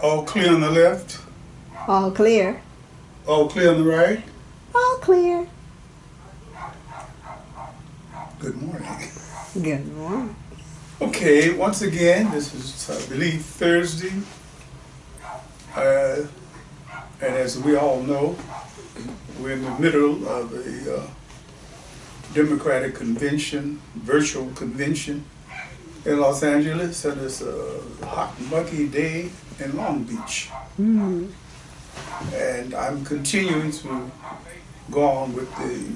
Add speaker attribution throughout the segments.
Speaker 1: All clear on the left?
Speaker 2: All clear.
Speaker 1: All clear on the right?
Speaker 2: All clear.
Speaker 1: Good morning.
Speaker 2: Good morning.
Speaker 1: Okay, once again, this is, I believe, Thursday. And as we all know, we're in the middle of a Democratic convention, virtual convention in Los Angeles, and it's a hot, muggy day in Long Beach.
Speaker 2: Mm.
Speaker 1: And I'm continuing to go on with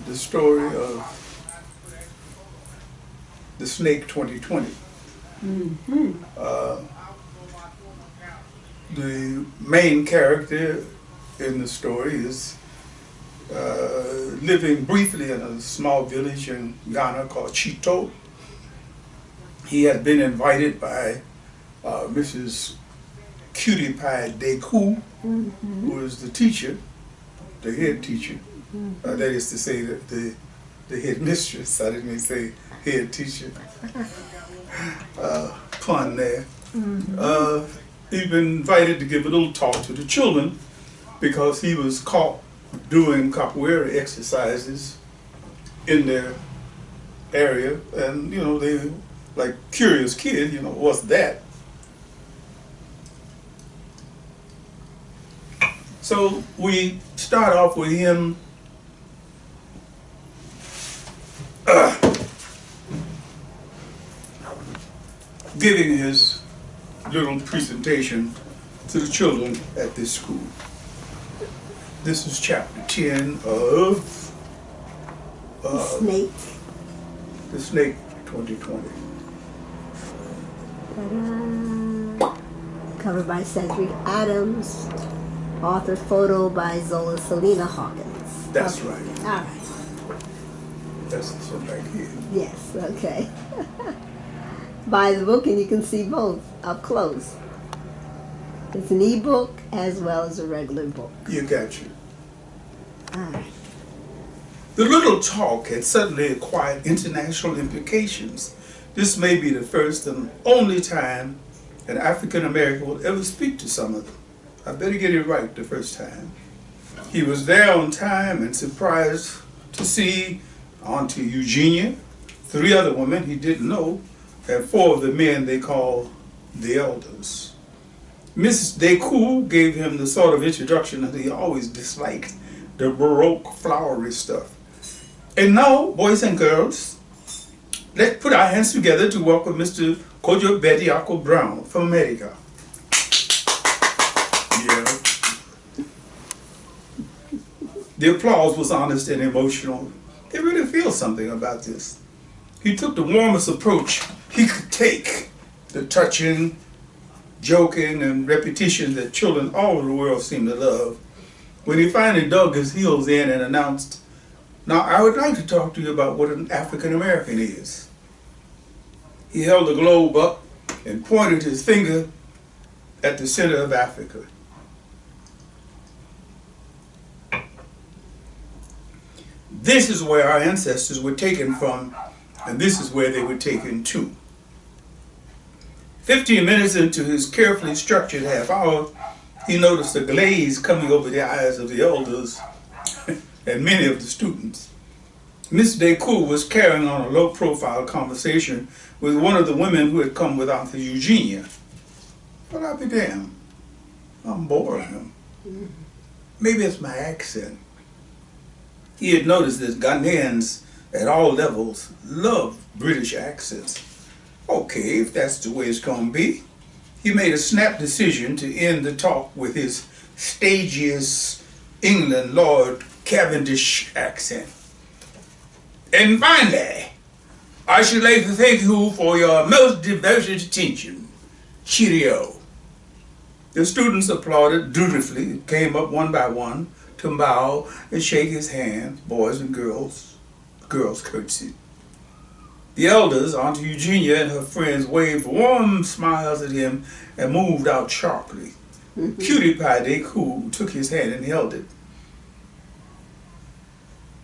Speaker 1: the story of the Snake 2020.
Speaker 2: Mm-hmm.
Speaker 1: The main character in the story is living briefly in a small village in Ghana called Tsito. He had been invited by Mrs. Cutie Pie Deku, who is the teacher, the head teacher. That is to say, that the head mistress. I didn't even say head teacher. Pun there. He'd been invited to give a little talk to the children because he was caught doing capoeira exercises in their area, and they like curious kid, what's that? So we start off with him giving his little presentation to the children at this school. This is chapter 10 of
Speaker 2: Snake.
Speaker 1: The Snake 2020.
Speaker 2: Ta-da. Cover by Cedric Adams. Author photo by Zola Salena-Hawkins.
Speaker 1: That's
Speaker 2: okay.
Speaker 1: right.
Speaker 2: All right.
Speaker 1: That's this one back here.
Speaker 2: Yes, okay. Buy the book and you can see both up close. It's an e-book as well as a regular book.
Speaker 1: You got you.
Speaker 2: All right.
Speaker 1: The little talk had suddenly acquired international implications. This may be the first and only time an African American will ever speak to some of them. I better get it right the first time. He was there on time and surprised to see Auntie Eugenia, 3 other women he didn't know, and 4 of the men they call the elders. Mrs. Deku gave him the sort of introduction that he always disliked, the Baroque flowery stuff. And now, boys and girls, let's put our hands together to welcome Mr. Kojo Bediako Brown from America. Yeah. The applause was honest and emotional. They really feel something about this. He took the warmest approach he could take, the touching, joking, and repetition that children all over the world seem to love. When he finally dug his heels in and announced, "Now I would like to talk to you about what an African American is." He held the globe up and pointed his finger at the center of Africa. This is where our ancestors were taken from, and this is where they were taken to. 15 minutes into his carefully structured half hour, he noticed a glaze coming over the eyes of the elders and many of the students. Miss Deku was carrying on a low-profile conversation with one of the women who had come with Auntie Eugenia. But I'll be damned, I'm boring him. Maybe it's my accent. He had noticed that Ghanaians at all levels love British accents. Okay, if that's the way it's going to be. He made a snap decision to end the talk with his stagiest England Lord Cavendish accent. And finally, I should like to thank you for your most devoted attention. Cheerio. The students applauded dutifully, came up one by one to bow and shake his hand, boys and girls. Girls curtsied. The elders, Auntie Eugenia and her friends, waved warm smiles at him and moved out sharply. Cutie Pie Deku took his hand and held it.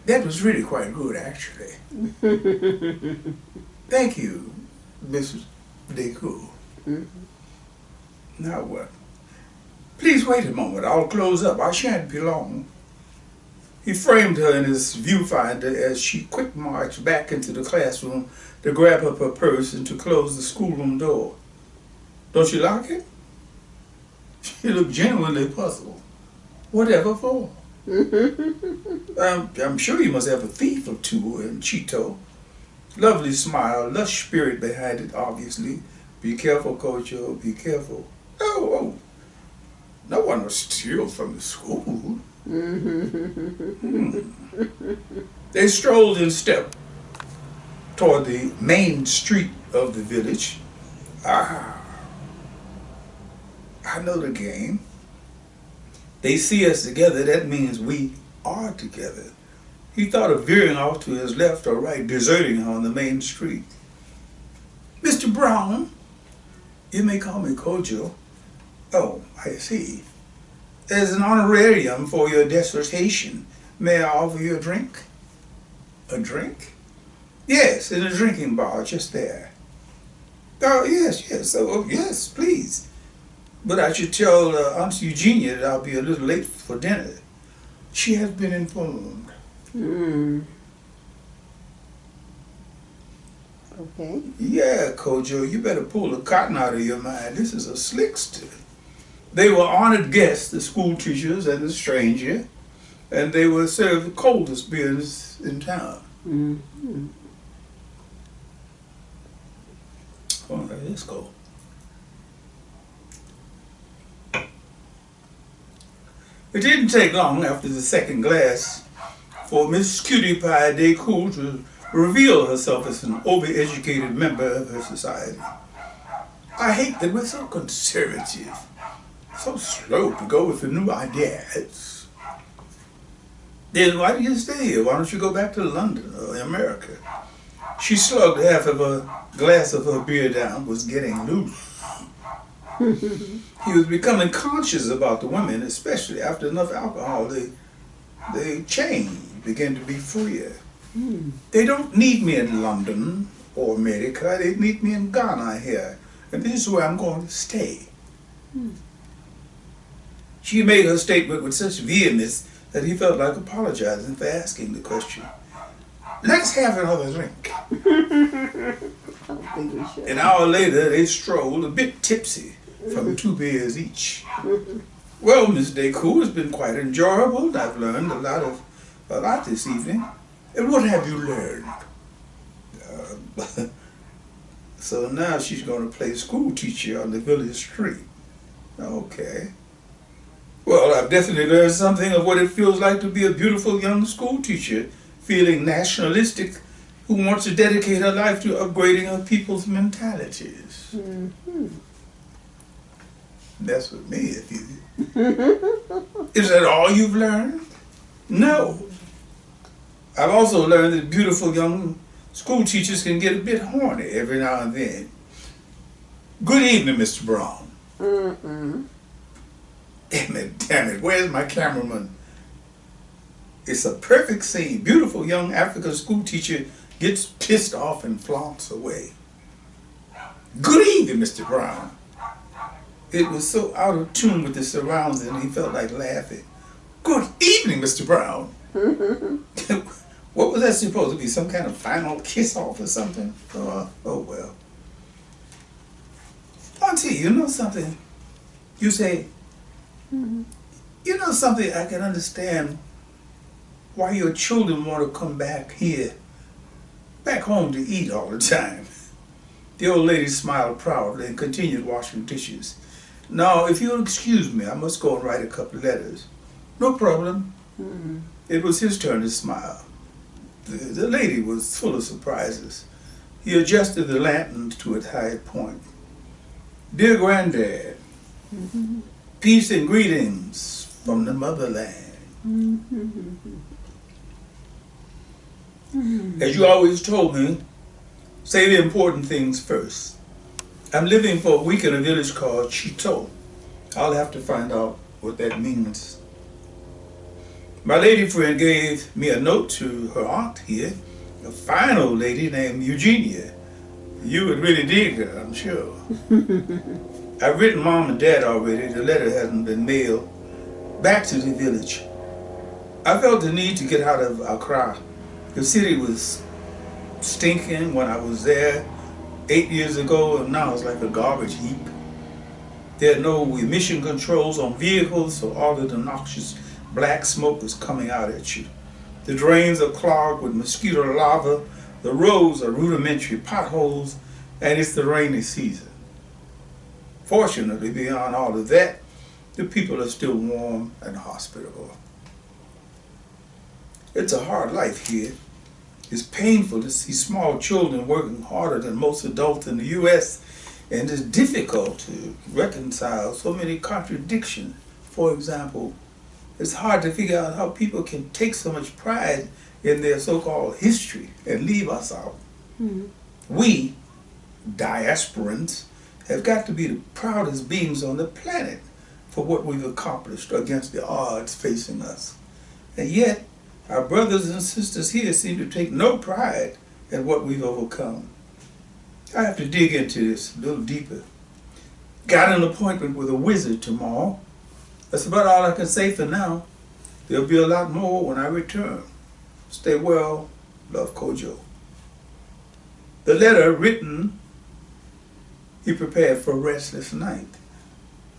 Speaker 1: That was really quite good, actually. Thank you, Mrs. Deku. Now what? Please wait a moment. I'll close up. I shan't be long. He framed her in his viewfinder as she quick marched back into the classroom to grab up her purse and to close the schoolroom door. Don't you like it? She looked genuinely puzzled. Whatever for? I'm sure you must have a thief or two in Tsito. Lovely smile, lush spirit behind it, obviously. Be careful, Kojo, be careful. Oh, no one will steal from the school. They strolled in step toward the main street of the village. I know the game. They see us together, that means we are together. He thought of veering off to his left or right, deserting her on the main street. Mr. Brown, you may call me Kojo. Oh, I see. As an honorarium for your dissertation, may I offer you a drink? A drink? Yes, in a drinking bar just there. Oh, yes. Oh, yes, please. But I should tell Aunt Eugenia that I'll be a little late for dinner. She has been informed.
Speaker 2: Okay.
Speaker 1: Yeah, Kojo, you better pull the cotton out of your mind. This is a slickster. They were honored guests, the school teachers and the stranger, and they were served the coldest beers in town. All right, let's go. It didn't take long after the second glass for Miss Cutie Pie Deku to reveal herself as an overeducated member of her society. I hate that we're so conservative, so slow to go with the new ideas. Then why do you stay here? Why don't you go back to London or America? She slugged half of a glass of her beer down, was getting loose. He was becoming conscious about the women, especially after enough alcohol. They changed, began to be freer. They don't need me in London or America. They need me in Ghana here. And this is where I'm going to stay. She made her statement with such vehemence that he felt like apologizing for asking the question. Let's have another drink.
Speaker 2: I don't think we should.
Speaker 1: An hour later, they strolled, a bit tipsy, from 2 beers each. Well, Miss Deku, it's been quite enjoyable. I've learned a lot this evening. And what have you learned? So now she's going to play school teacher on the village street. Okay. Well, I've definitely learned something of what it feels like to be a beautiful young school teacher, feeling nationalistic, who wants to dedicate her life to upgrading her people's mentalities. That's with me, if you... Is that all you've learned? No. I've also learned that beautiful young school teachers can get a bit horny every now and then. Good evening, Mr. Brown. Damn it, where's my cameraman? It's a perfect scene. Beautiful young African school teacher gets pissed off and flaunts away. Good evening, Mr. Brown. It was so out of tune with the surroundings, he felt like laughing. Good evening, Mr. Brown. What was that supposed to be? Some kind of final kiss-off or something? Oh well. Auntie, you know something? You say, you know something, I can understand why your children want to come back here, back home to eat all the time. The old lady smiled proudly and continued washing dishes. Now, if you'll excuse me, I must go and write a couple of letters. No problem. It was his turn to smile. The lady was full of surprises. He adjusted the lantern to its high point. Dear Granddad, peace and greetings from the motherland. As you always told me, say the important things first. I'm living for a week in a village called Tsito. I'll have to find out what that means. My lady friend gave me a note to her aunt here, a fine old lady named Eugenia. You would really dig her, I'm sure. I've written Mom and Dad already. The letter hasn't been mailed back to the village. I felt the need to get out of Accra. The city was stinking when I was there 8 years ago, and now it's like a garbage heap. There are no emission controls on vehicles, so all of the noxious black smoke is coming out at you. The drains are clogged with mosquito larvae, the roads are rudimentary potholes, and it's the rainy season. Fortunately, beyond all of that, the people are still warm and hospitable. It's a hard life here. It's painful to see small children working harder than most adults in the U.S., and it's difficult to reconcile so many contradictions. For example, it's hard to figure out how people can take so much pride in their so-called history and leave us out. Mm-hmm. We, diasporans, have got to be the proudest beings on the planet for what we've accomplished against the odds facing us. And yet, our brothers and sisters here seem to take no pride in what we've overcome. I have to dig into this a little deeper. Got an appointment with a wizard tomorrow. That's about all I can say for now. There'll be a lot more when I return. Stay well. Love, Kojo. The letter written, he prepared for a restless night.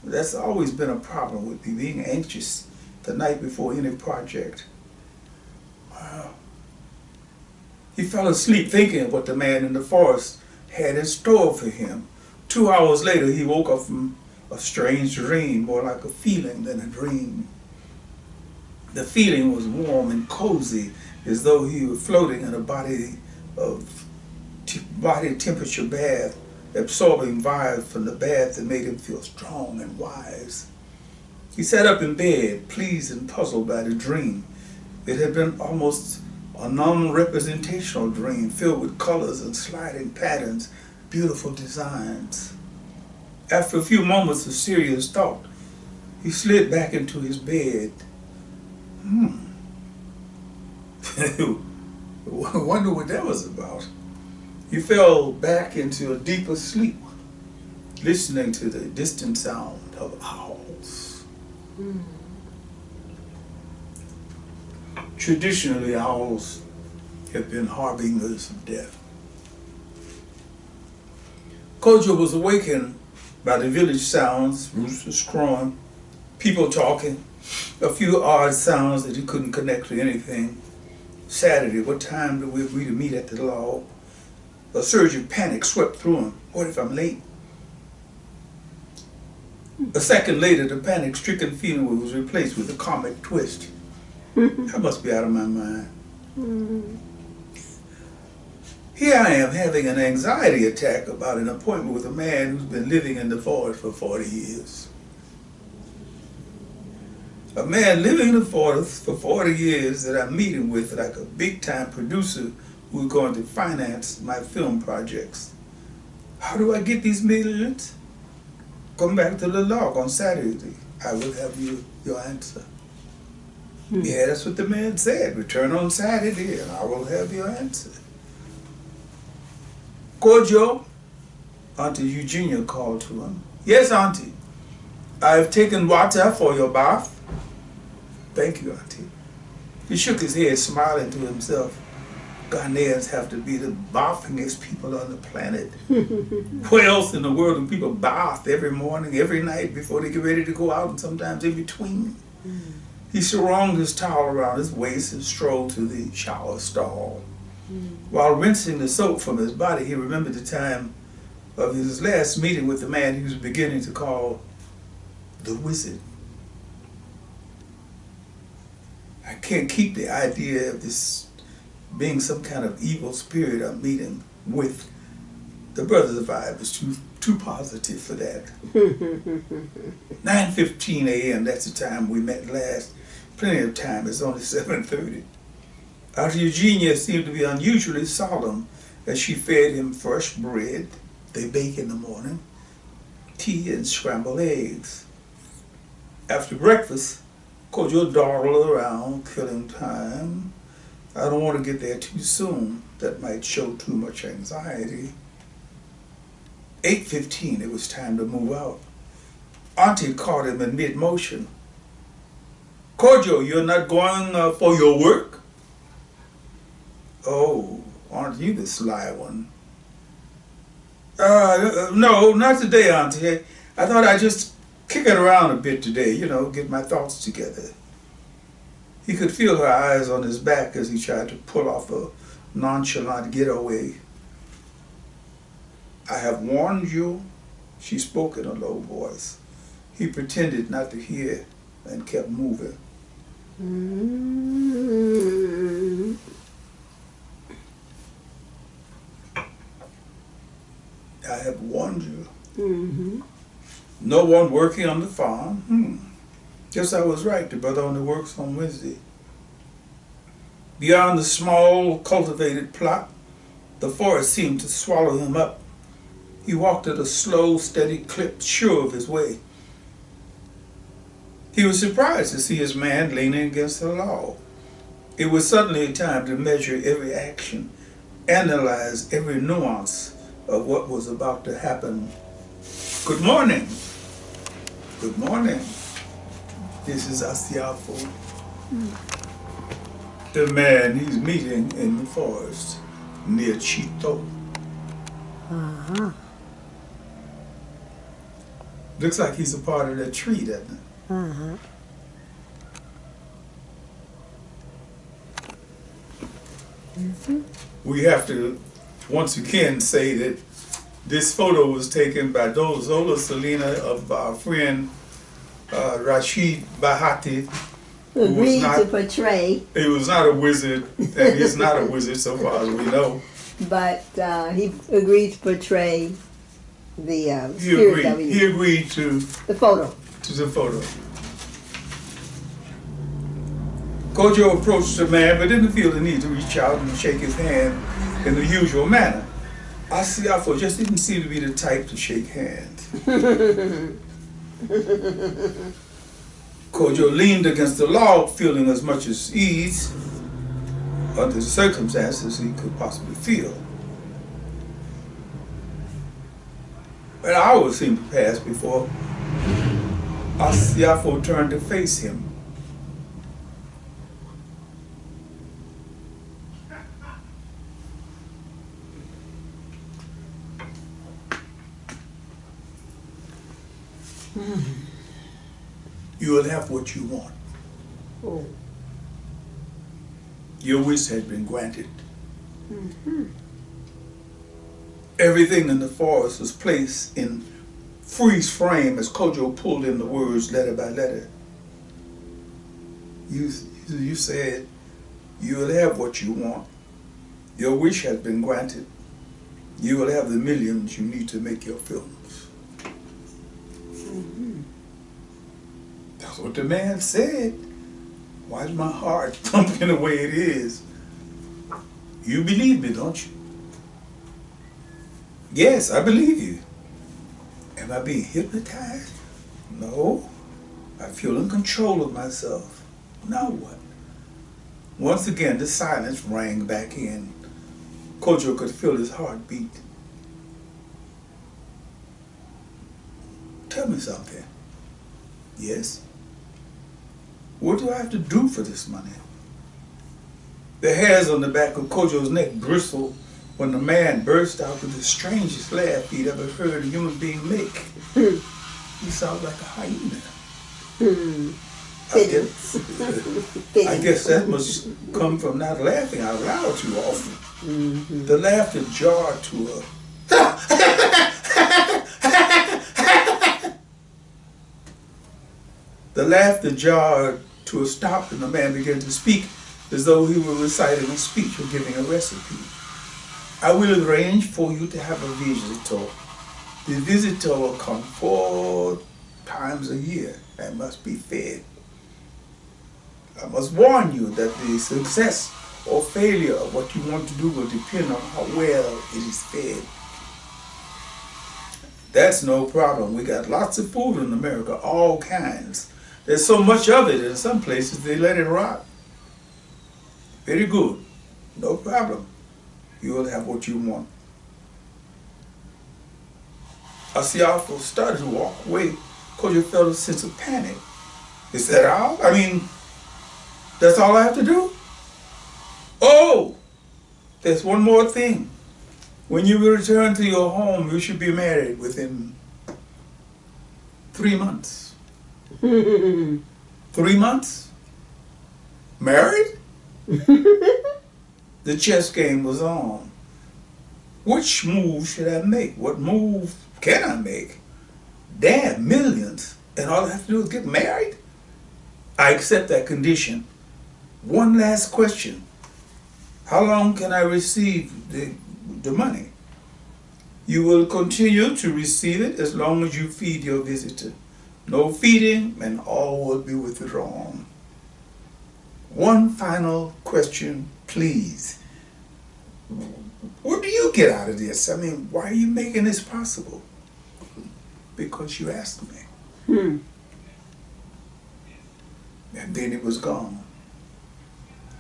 Speaker 1: That's always been a problem with me, being anxious the night before any project. Wow. He fell asleep thinking of what the man in the forest had in store for him. 2 hours later, he woke up from a strange dream, more like a feeling than a dream. The feeling was warm and cozy, as though he were floating in a body temperature bath, absorbing vibes from the bath that made him feel strong and wise. He sat up in bed, pleased and puzzled by the dream. It had been almost a non-representational dream, filled with colors and sliding patterns, beautiful designs. After a few moments of serious thought, he slid back into his bed. I wonder what that was about. He fell back into a deeper sleep, listening to the distant sound of owls. Traditionally, owls have been harbingers of death. Kojo was awakened by the village sounds, roosters crowing, people talking, a few odd sounds that he couldn't connect to anything. Saturday, what time do we agree to meet at the law? A surge of panic swept through him. What if I'm late? A second later, the panic-stricken feeling was replaced with a comic twist. I must be out of my mind. Here I am having an anxiety attack about an appointment with a man who's been living in the forest for 40 years. A man living in the forest for 40 years that I'm meeting with like a big-time producer who's going to finance my film projects. How do I get these millions? Come back to the log on Saturday. I will have your answer. Yeah, that's what the man said. Return on Saturday and I will have your answer. Kojo, Auntie Eugenia called to him. Yes, Auntie. I've taken water for your bath. Thank you, Auntie. He shook his head, smiling to himself. Ghanaians have to be the bathingest people on the planet. Where else in the world do people bath every morning, every night before they get ready to go out and sometimes in between? He surrounded his towel around his waist and strolled to the shower stall. While rinsing the soap from his body, he remembered the time of his last meeting with the man he was beginning to call the Wizard. I can't keep the idea of this being some kind of evil spirit I'm meeting with. The brother's vibe is too positive for that. 9:15 a.m., that's the time we met last. Plenty of time, it's only 7:30. Auntie Eugenia seemed to be unusually solemn as she fed him fresh bread, they bake in the morning, tea and scrambled eggs. After breakfast, Kojo dawdled around, killing time. I don't want to get there too soon. That might show too much anxiety. 8:15, it was time to move out. Auntie caught him in mid-motion. Kojo, you're not going for your work? Oh, aren't you the sly one? No, not today, Auntie. I thought I'd just kick it around a bit today, you know, get my thoughts together. He could feel her eyes on his back as he tried to pull off a nonchalant getaway. I have warned you, she spoke in a low voice. He pretended not to hear and kept moving.
Speaker 2: Mm-hmm.
Speaker 1: I have warned you.
Speaker 2: Mm-hmm.
Speaker 1: No one working on the farm? Guess I was right. The brother only works on Wednesday. Beyond the small, cultivated plot, the forest seemed to swallow him up. He walked at a slow, steady clip, sure of his way. He was surprised to see his man leaning against the law. It was suddenly time to measure every action, analyze every nuance of what was about to happen. Good morning. Good morning. This is Asiafo, the man he's meeting in the forest near Tsito.
Speaker 2: Uh-huh.
Speaker 1: Looks like he's a part of that tree, doesn't it?
Speaker 2: Uh-huh. Mm-hmm.
Speaker 1: We have to once again say that this photo was taken by Zola Salena of our friend Rashid Bahati.
Speaker 2: Agreed to portray.
Speaker 1: He was not a wizard, and he's not a wizard so far as we know.
Speaker 2: But he agreed to portray the spirit of it.
Speaker 1: He agreed to
Speaker 2: the photo.
Speaker 1: To the photo. Kojo approached the man, but didn't feel the need to reach out and shake his hand in the usual manner. Asiafo just didn't seem to be the type to shake hands. Kojo leaned against the log, feeling as much at ease under the circumstances he could possibly feel. An hour seemed to pass before Asiafo turned to face him. You will have what you want.
Speaker 2: Oh.
Speaker 1: Your wish has been granted.
Speaker 2: Mm-hmm.
Speaker 1: Everything in the forest was placed in freeze frame as Kojo pulled in the words letter by letter. You said, you will have what you want. Your wish has been granted. You will have the millions you need to make your films.
Speaker 2: Mm-hmm.
Speaker 1: That's what the man said. Why is my heart thumping the way it is? You believe me, don't you? Yes, I believe you. Am I being hypnotized? No. I feel in control of myself. Now what? Once again, the silence rang back in. Kojo could feel his heart beat. Tell me something. Yes? What do I have to do for this money? The hairs on the back of Kojo's neck bristled when the man burst out with the strangest laugh he'd ever heard a human being make. He sounded like a hyena. I guess that must come from not laughing out loud too often. Mm-hmm. The laughter jarred to her. The laughter jarred to a stop, and the man began to speak as though he were reciting a speech or giving a recipe. I will arrange for you to have a visitor. The visitor will come 4 times a year and must be fed. I must warn you that the success or failure of what you want to do will depend on how well it is fed. That's no problem. We got lots of food in America, all kinds. There's so much of it in some places they let it rot. Very good. No problem. You will have what you want. Asiafo started to walk away. Kojo felt a sense of panic. Is that all? I mean, that's all I have to do? Oh, there's one more thing. When you return to your home, you should be married within 3 months. 3 months? Married? The chess game was on. Which move should I make? What move can I make? Damn, millions. And all I have to do is get married? I accept that condition. One last question. How long can I receive the money? You will continue to receive it as long as you feed your visitor. No feeding and all will be withdrawn. One final question, please. What do you get out of this? I mean, why are you making this possible? Because you asked me. And then it was gone.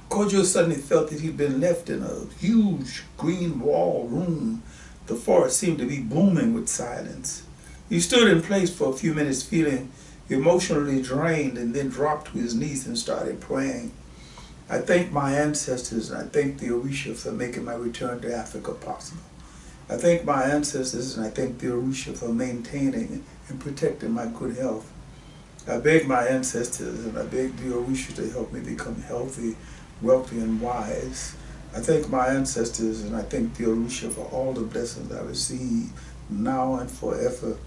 Speaker 1: Kojo suddenly felt that he'd been left in a huge green wall room. The forest seemed to be booming with silence. He stood in place for a few minutes feeling emotionally drained and then dropped to his knees and started praying. I thank my ancestors and I thank the Orisha for making my return to Africa possible. I thank my ancestors and I thank the Orisha for maintaining and protecting my good health. I beg my ancestors and I beg the Orisha to help me become healthy, wealthy, and wise. I thank my ancestors and I thank the Orisha for all the blessings I receive now and forever.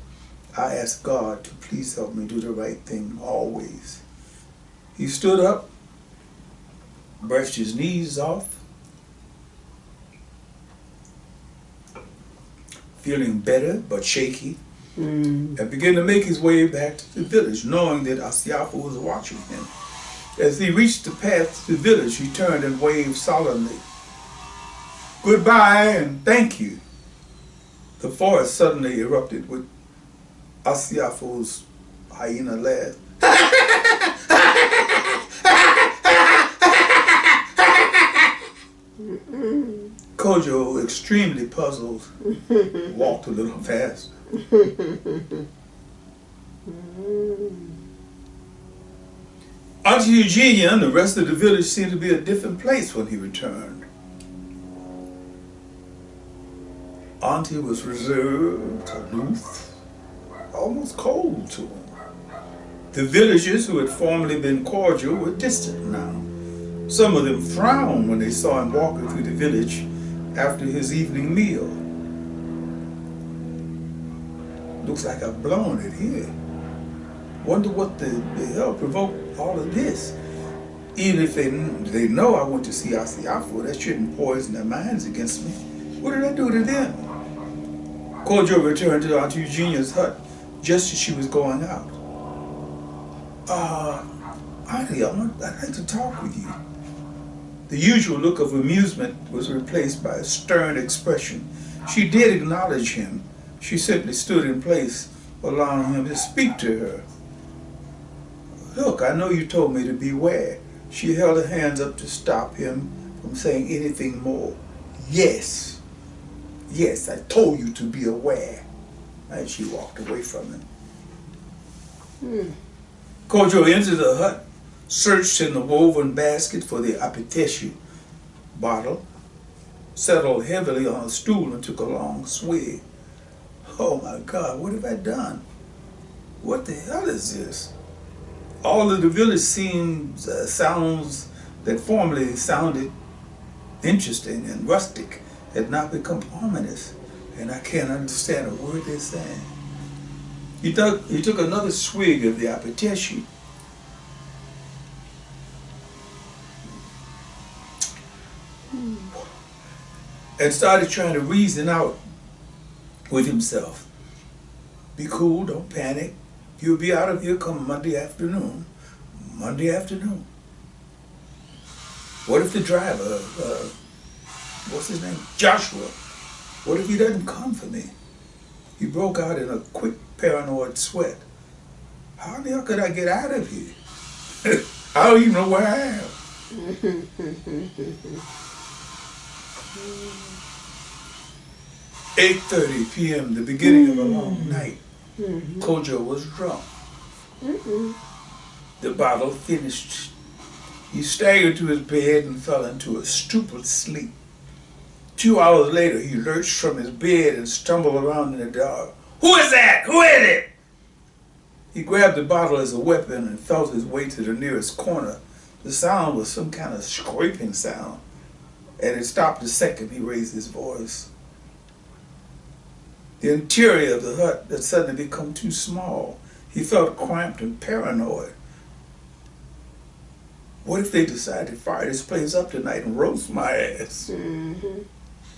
Speaker 1: I ask God to please help me do the right thing always. He stood up, brushed his knees off, feeling better but shaky, and began to make his way back to the village, knowing that Asiafo was watching him. As he reached the path to the village, he turned and waved solemnly. Goodbye and thank you. The forest suddenly erupted with Asiafo's hyena laugh. Kojo, extremely puzzled, walked a little fast. Auntie Eugenia and the rest of the village seemed to be a different place when he returned. Auntie was reserved, aloof, almost cold to him. The villagers who had formerly been cordial were distant now. Some of them frowned when they saw him walking through the village after his evening meal. Looks like I've blown it here. Wonder what the hell provoked all of this. Even if they know I went to see Asiafo, that shouldn't poison their minds against me. What did I do to them? Kojo returned to Aunt Eugenia's hut just as she was going out. Auntie, I'd like to talk with you. The usual look of amusement was replaced by a stern expression. She did acknowledge him. She simply stood in place, allowing him to speak to her. Look, I know you told me to beware. She held her hands up to stop him from saying anything more. Yes, I told you to be aware. And she walked away from him. Kojo entered the hut, searched in the woven basket for the apeteshu bottle, settled heavily on a stool and took a long swig. Oh my God, what have I done? What the hell is this? All of the village sounds that formerly sounded interesting and rustic had now become ominous, and I can't understand a word they're saying. He took another swig of the apeteshu. And started trying to reason out with himself. Be cool, don't panic. You'll be out of here come Monday afternoon. Monday afternoon. What if the driver, what's his name? Joshua. What if he doesn't come for me? He broke out in a quick paranoid sweat. How the hell could I get out of here? I don't even know where I am. 8:30 p.m., the beginning of a long night. Kojo was drunk. The bottle finished. He staggered to his bed and fell into a stupid sleep. 2 hours later, he lurched from his bed and stumbled around in the dark. Who is that? Who is it? He grabbed the bottle as a weapon and felt his way to the nearest corner. The sound was some kind of scraping sound, and it stopped the second he raised his voice. The interior of the hut had suddenly become too small. He felt cramped and paranoid. What if they decide to fire this place up tonight and roast my ass?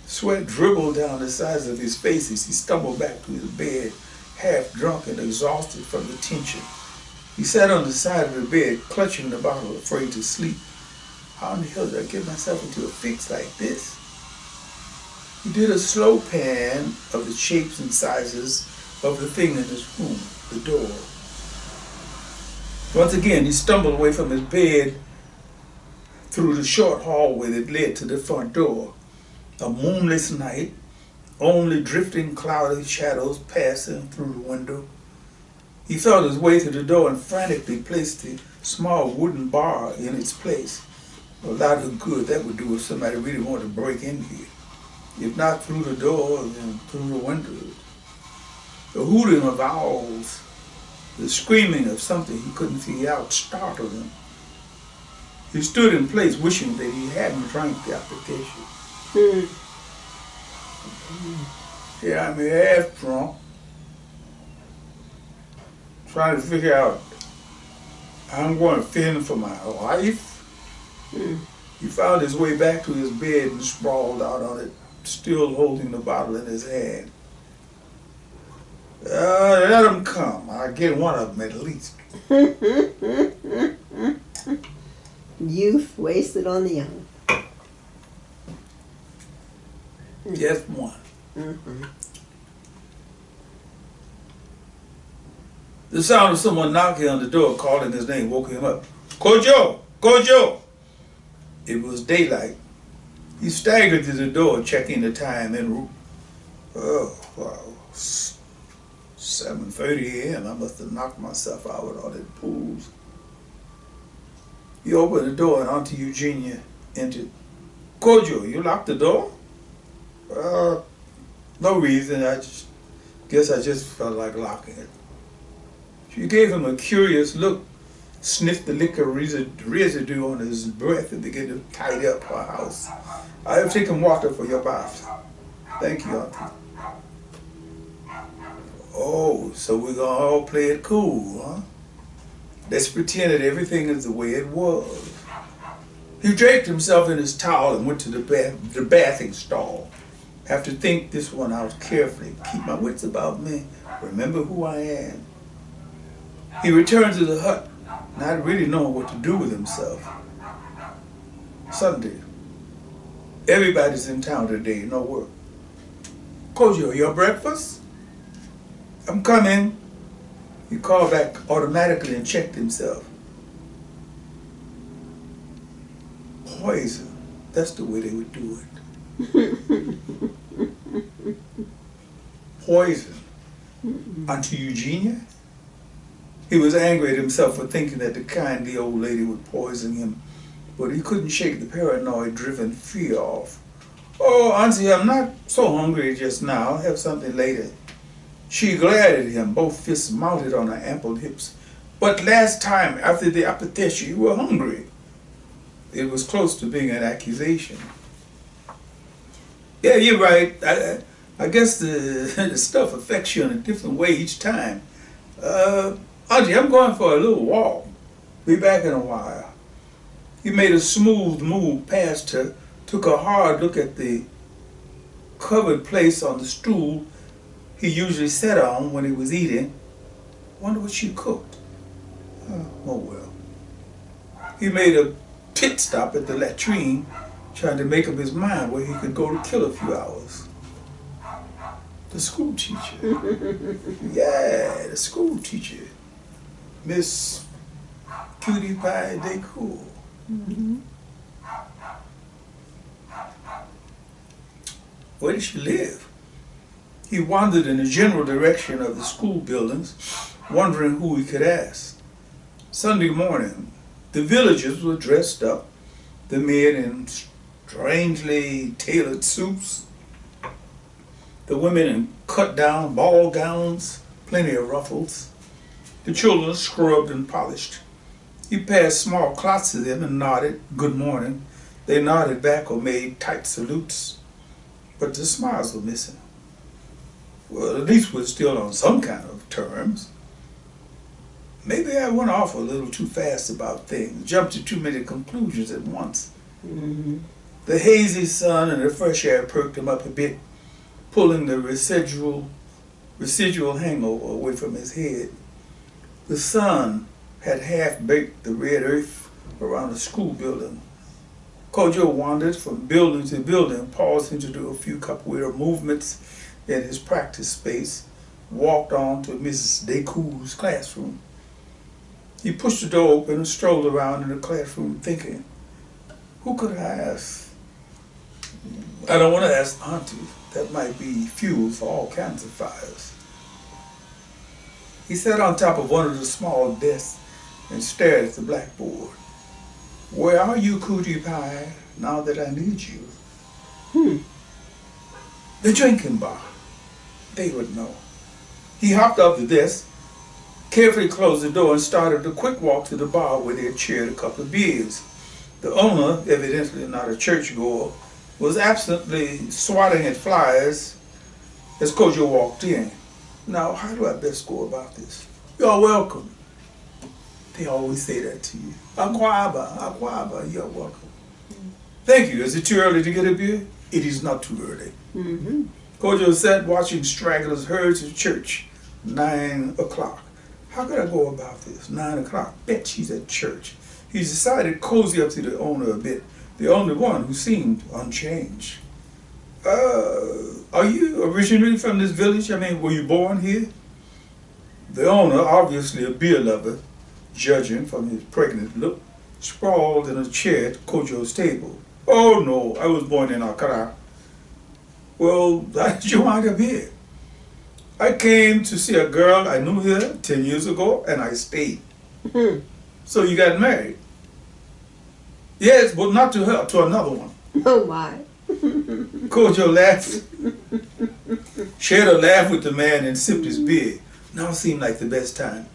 Speaker 1: Sweat dribbled down the sides of his face as he stumbled back to his bed, half drunk and exhausted from the tension. He sat on the side of the bed, clutching the bottle, afraid to sleep. How in the hell did I get myself into a fix like this? He did a slow pan of the shapes and sizes of the thing in his room, the door. Once again, he stumbled away from his bed through the short hallway that led to the front door. A moonless night, only drifting cloudy shadows passing through the window. He felt his way to the door and frantically placed the small wooden bar in its place. A lot of good that would do if somebody really wanted to break in here. If not through the door, then through the windows. The hooting of owls, the screaming of something he couldn't figure out startled him. He stood in place wishing that he hadn't drank the application. Yeah, I'm half drunk, trying to figure out how I'm going to fend for my life. He found his way back to his bed and sprawled out on it, still holding the bottle in his hand. Let them come. I'll get one of them at least.
Speaker 2: Youth wasted on the young.
Speaker 1: Just one. The sound of someone knocking on the door, calling his name, woke him up. Kojo! Kojo! It was daylight. He staggered to the door, checking the time en route. Oh, wow. 7:30 a.m. I must have knocked myself out with all that booze. He opened the door and Auntie Eugenia entered. Kojo, you locked the door? No reason. I just felt like locking it. She gave him a curious look, sniffed the liquor residue on his breath, and began to tidy up her house. I have taken water for your bath. Thank you, Auntie. Oh, so we're gonna all play it cool, huh? Let's pretend that everything is the way it was. He draped himself in his towel and went to the bathing stall. Have to think this one out carefully, keep my wits about me, remember who I am. He returned to the hut, not really knowing what to do with himself. Sunday. Everybody's in town today, no work. Kojo, your breakfast? I'm coming. He called back automatically and checked himself. Poison. That's the way they would do it. Poison. Auntie Eugenia? He was angry at himself for thinking that the kindly old lady would poison him, but he couldn't shake the paranoid-driven fear off. Oh, Auntie, I'm not so hungry just now. I'll have something later. She glared at him, both fists mounted on her ample hips. But last time, after the appetition, you were hungry. It was close to being an accusation. Yeah, you're right. I guess the stuff affects you in a different way each time. Auntie, I'm going for a little walk. Be back in a while. He made a smooth move past her, took a hard look at the covered place on the stool he usually sat on when he was eating. Wonder what she cooked. Oh well. He made a pit stop at the latrine, trying to make up his mind where he could go to kill a few hours. The school teacher. Yeah, the school teacher. Miss Cutie Pie Decool. Where did she live? He wandered in the general direction of the school buildings, wondering who he could ask. Sunday morning, the villagers were dressed up, the men in strangely tailored suits, the women in cut-down ball gowns, plenty of ruffles, the children scrubbed and polished. He passed small clots to them and nodded, "Good morning." They nodded back or made tight salutes, but the smiles were missing. Well, at least we're still on some kind of terms. Maybe I went off a little too fast about things, jumped to too many conclusions at once.
Speaker 2: Mm-hmm.
Speaker 1: The hazy sun and the fresh air perked him up a bit, pulling the residual hangover away from his head. The sun had half-baked the red earth around the school building. Kojo wandered from building to building, pausing to do a few capoeira movements in his practice space, walked on to Mrs. Deku's classroom. He pushed the door open and strolled around in the classroom thinking, who could I ask? I don't want to ask Auntie. That might be fuel for all kinds of fires. He sat on top of one of the small desks and stared at the blackboard. Where are you, Cootie Pie, now that I need you? The drinking bar. They would know. He hopped up the desk, carefully closed the door, and started a quick walk to the bar where they had shared a couple of beers. The owner, evidently not a churchgoer, was absently swatting at flyers as Kojo walked in. Now, how do I best go about this? You're welcome. They always say that to you. Akwaba, you're welcome. Thank you. Is it too early to get a beer? It is not too early.
Speaker 2: Mm-hmm.
Speaker 1: Kojo sat watching stragglers herd to church. 9 o'clock. How could I go about this? 9 o'clock. Bet she's at church. He decided to cozy up to the owner a bit, the only one who seemed unchanged. Are you originally from this village? I mean, were you born here? The owner, obviously a beer lover, judging from his pregnant look, sprawled in a chair at Kojo's table. Oh no, I was born in Accra. Well, how did you wind up here? I came to see a girl I knew here 10 years ago, and I stayed. So you got married? Yes, but not to her, to another one.
Speaker 2: Oh my.
Speaker 1: Kojo laughed, shared a laugh with the man and sipped his beer. Now seemed like the best time.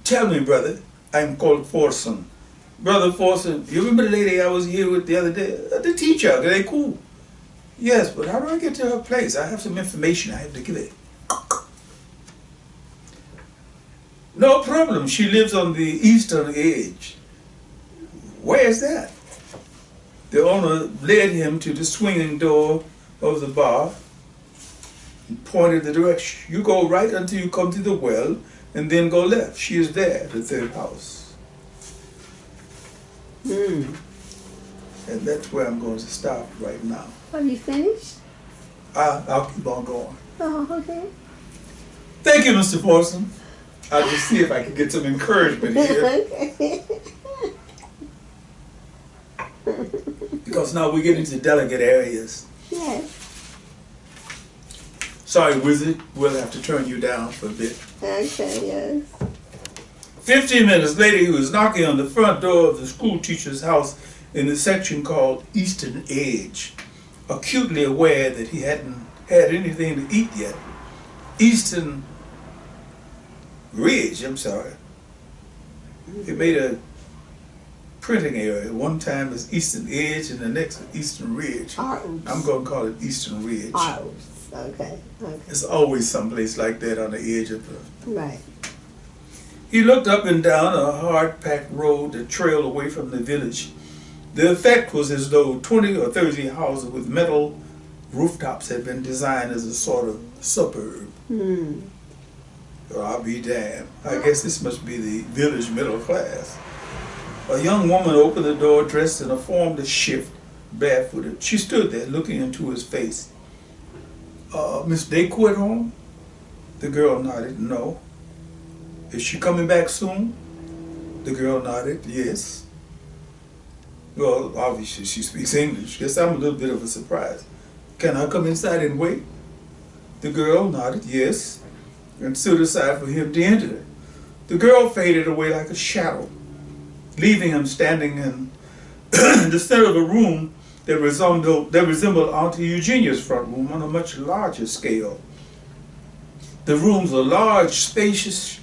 Speaker 1: Tell me, brother, I'm called Forson. Brother Forson, you remember the lady I was here with the other day? The teacher, are they cool? Yes, but how do I get to her place? I have some information I have to give it. No problem, she lives on the eastern edge. Where is that? The owner led him to the swinging door of the bar and pointed the direction. You go right until you come to the well, and then go left. She is there, the third house. And that's where I'm going to stop right now.
Speaker 2: Have you finished?
Speaker 1: I'll keep on going.
Speaker 2: Oh, okay.
Speaker 1: Thank you, Mr. Forson. I'll just see if I can get some encouragement here.
Speaker 2: Okay.
Speaker 1: Because now we get into delicate areas.
Speaker 2: Yes.
Speaker 1: Sorry, Wizard, we'll have to turn you down for a bit.
Speaker 2: Okay, yes.
Speaker 1: 15 minutes later, he was knocking on the front door of the school teacher's house in the section called Eastern Edge, acutely aware that he hadn't had anything to eat yet. Eastern Ridge, I'm sorry. He made a printing error. One time it's Eastern Edge and the next Eastern Ridge.
Speaker 2: Arms.
Speaker 1: I'm going to call it Eastern Ridge.
Speaker 2: Arms. Okay. Okay.
Speaker 1: It's always someplace like that on the edge of the...
Speaker 2: Right.
Speaker 1: He looked up and down a hard-packed road that trailed away from the village. The effect was as though 20 or 30 houses with metal rooftops had been designed as a sort of suburb. Well, I'll be damned. I guess this must be the village middle class. A young woman opened the door dressed in a formless shift, barefooted. She stood there looking into his face. Miss Deku at home? The girl nodded, no. Is she coming back soon? The girl nodded, yes. Well, obviously she speaks English. Guess I'm a little bit of a surprise. Can I come inside and wait? The girl nodded yes and stood aside for him to enter. The girl faded away like a shadow, leaving him standing in the center of a room that resembled Auntie Eugenia's front room on a much larger scale. The rooms were large, spacious,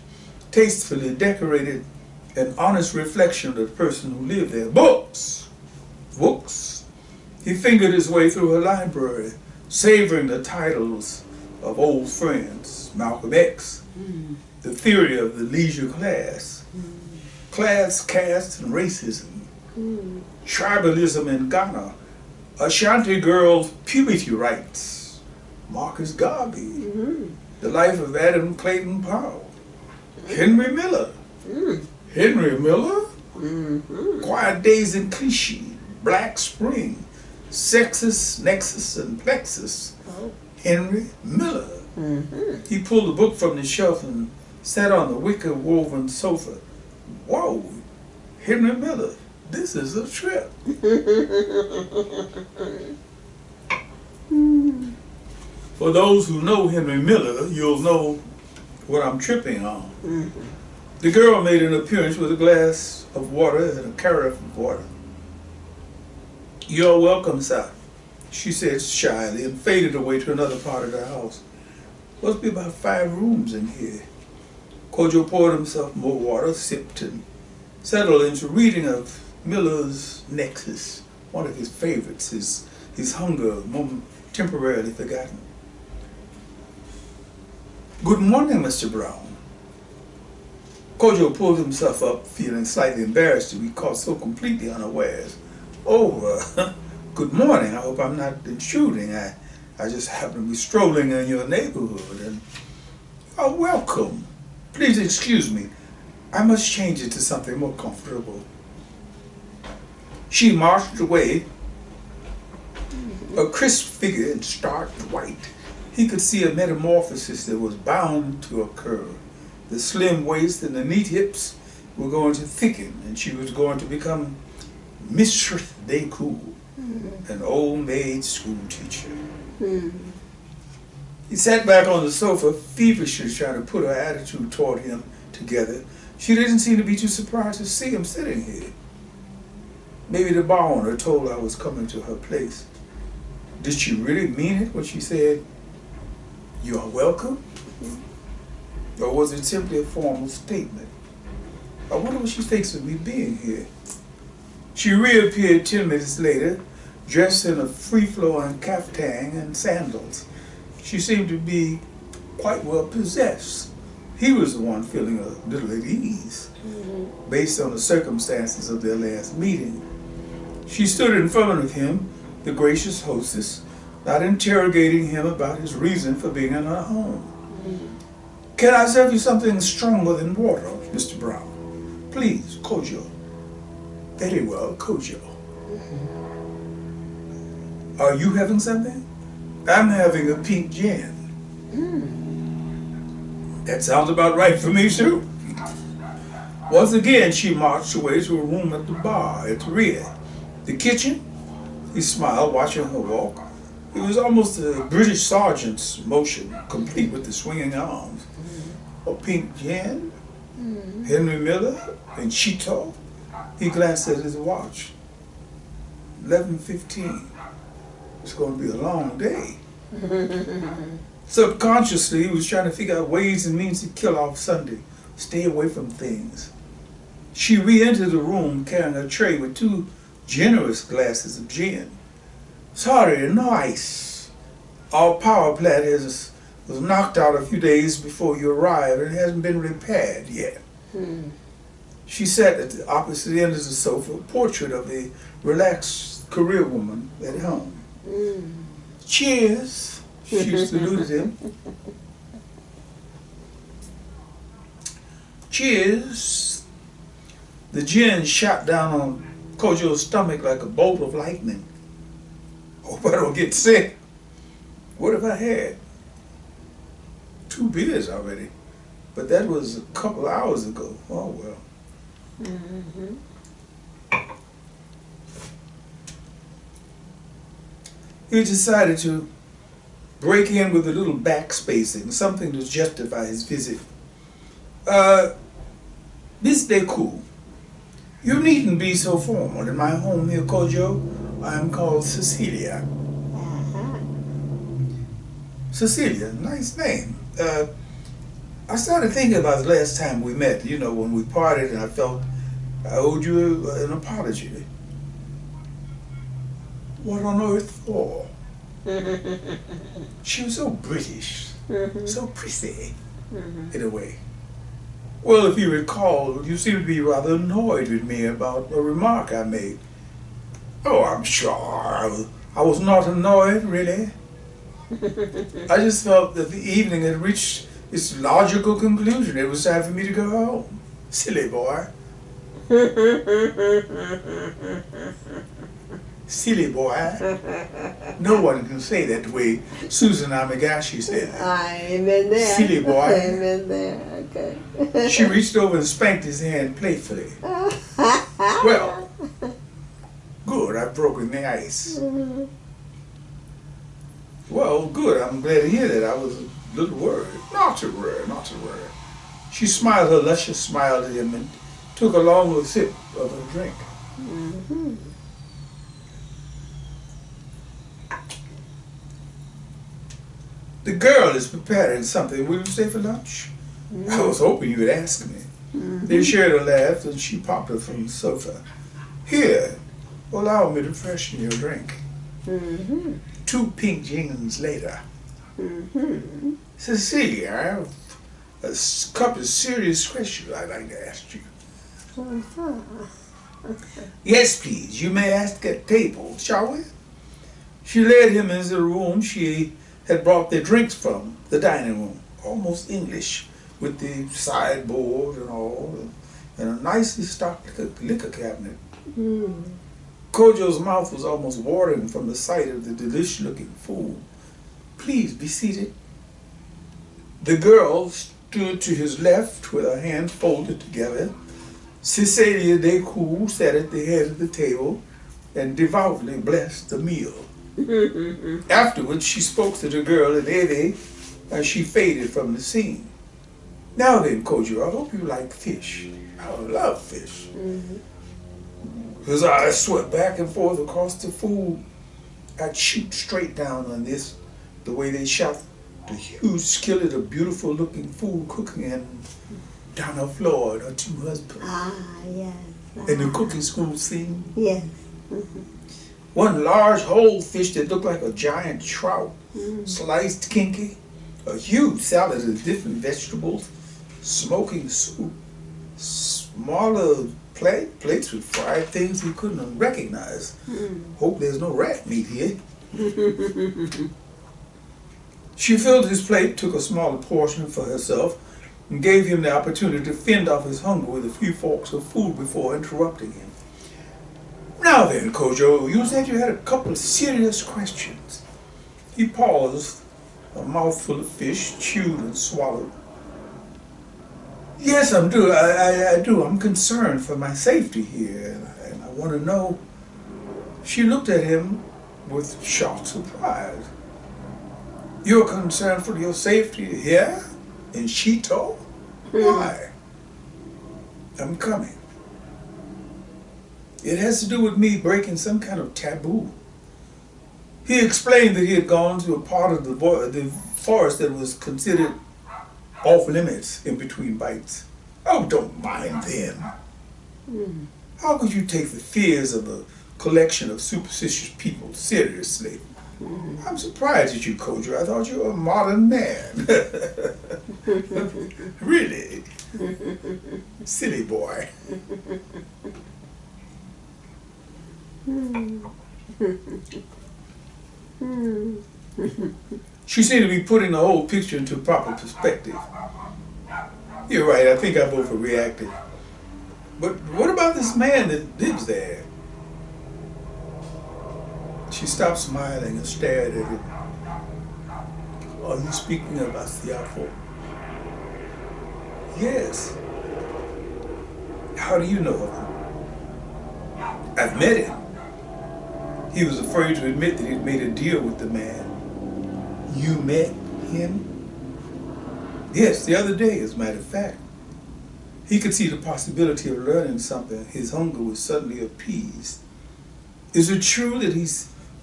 Speaker 1: tastefully decorated, an honest reflection of the person who lived there. Books! Books! He fingered his way through her library, savoring the titles of old friends, Malcolm X, The Theory of the Leisure Class, Class, Caste, and Racism, Tribalism in Ghana, Ashanti Girls' Puberty Rights, Marcus Garvey, The Life of Adam Clayton Powell, Henry Miller, Henry Miller, Quiet Days in Clichy, Black Spring, Sexus, Nexus, and Plexus, Henry Miller. He pulled a book from the shelf and sat on the wicker woven sofa. Whoa, Henry Miller, this is a trip. For those who know Henry Miller, you'll know what I'm tripping on. The girl made an appearance with a glass of water and a carafe of water. "You're welcome, sir," she said shyly and faded away to another part of the house. Must be about 5 rooms in here. Kojo poured himself more water, sipped, and settled into reading of Miller's Nexus, one of his favorites, his hunger, moment temporarily forgotten. "Good morning, Mr. Brown." Kojo pulled himself up, feeling slightly embarrassed to be caught so completely unawares. "Oh, good morning. I hope I'm not intruding. I just happen to be strolling in your neighborhood and... Oh, welcome. Please excuse me. I must change it to something more comfortable." She marched away, a crisp figure in stark white. He could see a metamorphosis that was bound to occur. The slim waist and the neat hips were going to thicken, and she was going to become Mistress Deku, an old maid school teacher. He sat back on the sofa, feverishly trying to put her attitude toward him together. She didn't seem to be too surprised to see him sitting here. Maybe the bar owner told her I was coming to her place. Did she really mean it when she said, "You're welcome"? Or was it simply a formal statement? I wonder what she thinks of me being here. She reappeared 10 minutes later, dressed in a free-flowing kaftan and sandals. She seemed to be quite well possessed. He was the one feeling a little at ease, based on the circumstances of their last meeting. She stood in front of him, the gracious hostess, not interrogating him about his reason for being in her home. "Can I serve you something stronger than water, Mr. Brown? Please, Kojo." "Very well, Kojo." "Are you having something?" "I'm having a pink gin." "That sounds about right for me, too." Once again, she marched away to a room at the bar at the rear. "The kitchen?" He smiled, watching her walk. It was almost a British sergeant's motion, complete with the swinging arms. A pink gin? Henry Miller and Tsito? He glanced at his watch. 11:15. It's going to be a long day. Subconsciously, he was trying to figure out ways and means to kill off Sunday. Stay away from things. She re-entered the room carrying a tray with 2 generous glasses of gin. "Sorry, no ice. Our power plant was knocked out a few days before you arrived and hasn't been repaired yet." She sat at the opposite end of the sofa, a portrait of a relaxed career woman at home. "Cheers," she saluted him. "Cheers." The gin shot down on Kojo's stomach like a bolt of lightning. Hope I don't get sick. What have I had? 2 beers already. But that was a couple hours ago. Oh, well. He decided to break in with a little backspacing, something to justify his visit. Miss Deku, you needn't be so formal. In my home here, Kojo, I am called Cecilia. Cecilia, nice name. I started thinking about the last time we met, you know, when we parted, and I felt I owed you an apology. What on earth for? She was so British, so prissy, in a way. Well, if you recall, you seemed to be rather annoyed with me about a remark I made. Oh, I'm sure I was not annoyed, really. I just felt that the evening had reached its logical conclusion. It was time for me to go home. Silly boy. Silly boy. No one can say that the way Susan Amagashi said it.
Speaker 2: I ain't been there.
Speaker 1: Silly boy.
Speaker 2: I ain't been there. Okay.
Speaker 1: She reached over and spanked his hand playfully. Well, good, I've broken the ice. Well, good, I'm glad to hear that. I was a little worried. Not to worry, not to worry. She smiled her luscious smile at him and took a long sip of her drink. The girl is preparing something. Will you stay for lunch? I was hoping you would ask me. They shared a laugh and she popped her from the sofa. Here, allow me to freshen your drink. 2 pink jeans later. Cecilia, I have a couple of serious questions I'd like to ask you. Yes, please. You may ask at table, shall we? She led him into the room she had brought their drinks from, the dining room, almost English, with the sideboard and all, and a nicely stocked liquor cabinet. Kojo's mouth was almost watering from the sight of the delicious-looking food. Please be seated. The girl stood to his left with her hands folded together. Cecilia Deku sat at the head of the table and devoutly blessed the meal. Afterwards, she spoke to the girl in Ewe as she faded from the scene. Now then, Kojo, I hope you like fish. I love fish. His eyes swept back and forth across the food. I'd shoot straight down on this, the way they shot the huge skillet of beautiful looking food cooking and down her floor and her 2 husbands.
Speaker 2: Yes.
Speaker 1: And the cooking school scene.
Speaker 2: Yes.
Speaker 1: One large whole fish that looked like a giant trout, sliced kinky, a huge salad of different vegetables, smoking soup, smaller plates with fried things he couldn't recognize. Hope there's no rat meat here. She filled his plate, took a smaller portion for herself, and gave him the opportunity to fend off his hunger with a few forks of food before interrupting him. Now then, Kojo, you said you had a couple of serious questions. He paused, a mouthful of fish, chewed and swallowed. Yes, I do. I'm concerned for my safety here, and I want to know. She looked at him with shocked surprise. You're concerned for your safety here in Tsito? Why? I'm coming. It has to do with me breaking some kind of taboo. He explained that he had gone to a part of the forest that was considered off limits in between bites. Oh, don't mind them. How could you take the fears of a collection of superstitious people seriously? I'm surprised at you, Kojo. I thought you were a modern man. Really? Silly boy. She seemed to be putting the whole picture into proper perspective. You're right, I think I've overreacted. But what about this man that lives there? She stopped smiling and stared at him. Are you speaking of Asiafo? Yes. How do you know of him? I've met him. He was afraid to admit that he'd made a deal with the man. You met him? Yes, the other day, as a matter of fact. He could see the possibility of learning something. His hunger was suddenly appeased. Is it true that he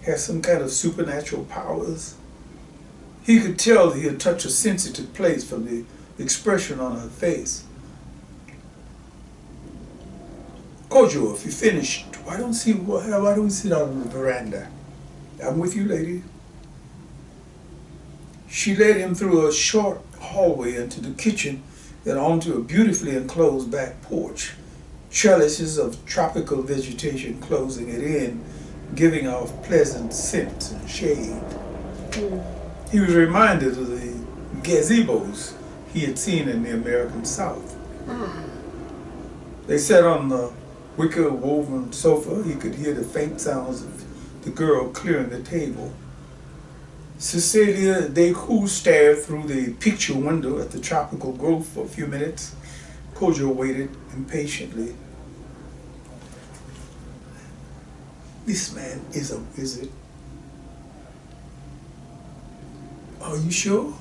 Speaker 1: has some kind of supernatural powers? He could tell that he had touched a sensitive place from the expression on her face. Kojo, if you finished, why don't we sit out on the veranda? I'm with you, lady. She led him through a short hallway into the kitchen and onto a beautifully enclosed back porch. Trellises of tropical vegetation closing it in, giving off pleasant scents and shade. He was reminded of the gazebos he had seen in the American South. They sat on the wicker woven sofa. He could hear the faint sounds of the girl clearing the table. Cecilia stared through the picture window at the tropical growth for a few minutes. Kojo waited impatiently. This man is a wizard. Are you sure?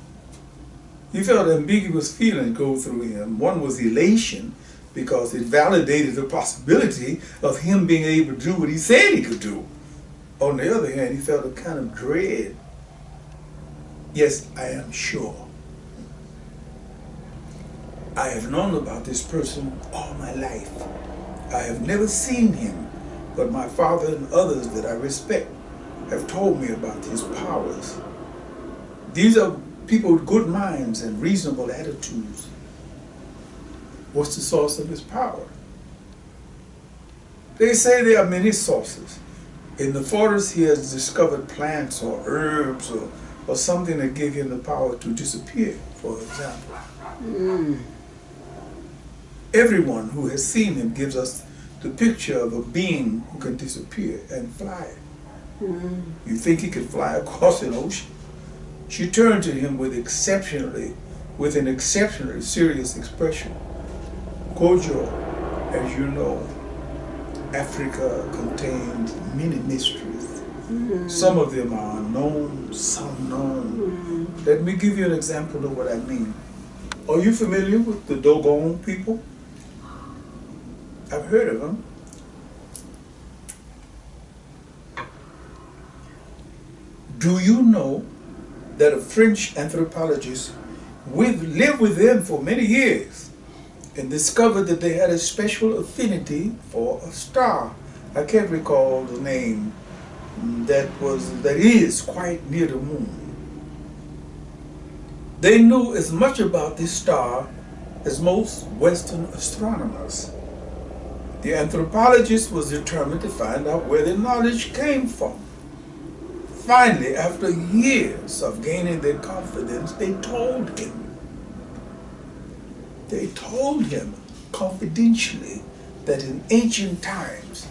Speaker 1: He felt ambiguous feelings go through him. One was elation, because it validated the possibility of him being able to do what he said he could do. On the other hand, he felt a kind of dread. Yes, I am sure. I have known about this person all my life. I have never seen him, but my father and others that I respect have told me about his powers. These are people with good minds and reasonable attitudes. What's the source of his power? They say there are many sources. In the forest, he has discovered plants or herbs or something that gave him the power to disappear, for example. Everyone who has seen him gives us the picture of a being who can disappear and fly. You think he could fly across an ocean? She turned to him with an exceptionally serious expression. Kojo, as you know, Africa contains many mysteries. Some of them are unknown, some known. Let me give you an example of what I mean. Are you familiar with the Dogon people? I've heard of them. Do you know that a French anthropologist lived with them for many years and discovered that they had a special affinity for a star? I can't recall the name. That is quite near the moon. They knew as much about this star as most Western astronomers. The anthropologist was determined to find out where the knowledge came from. Finally, after years of gaining their confidence, they told him. They told him confidentially that in ancient times,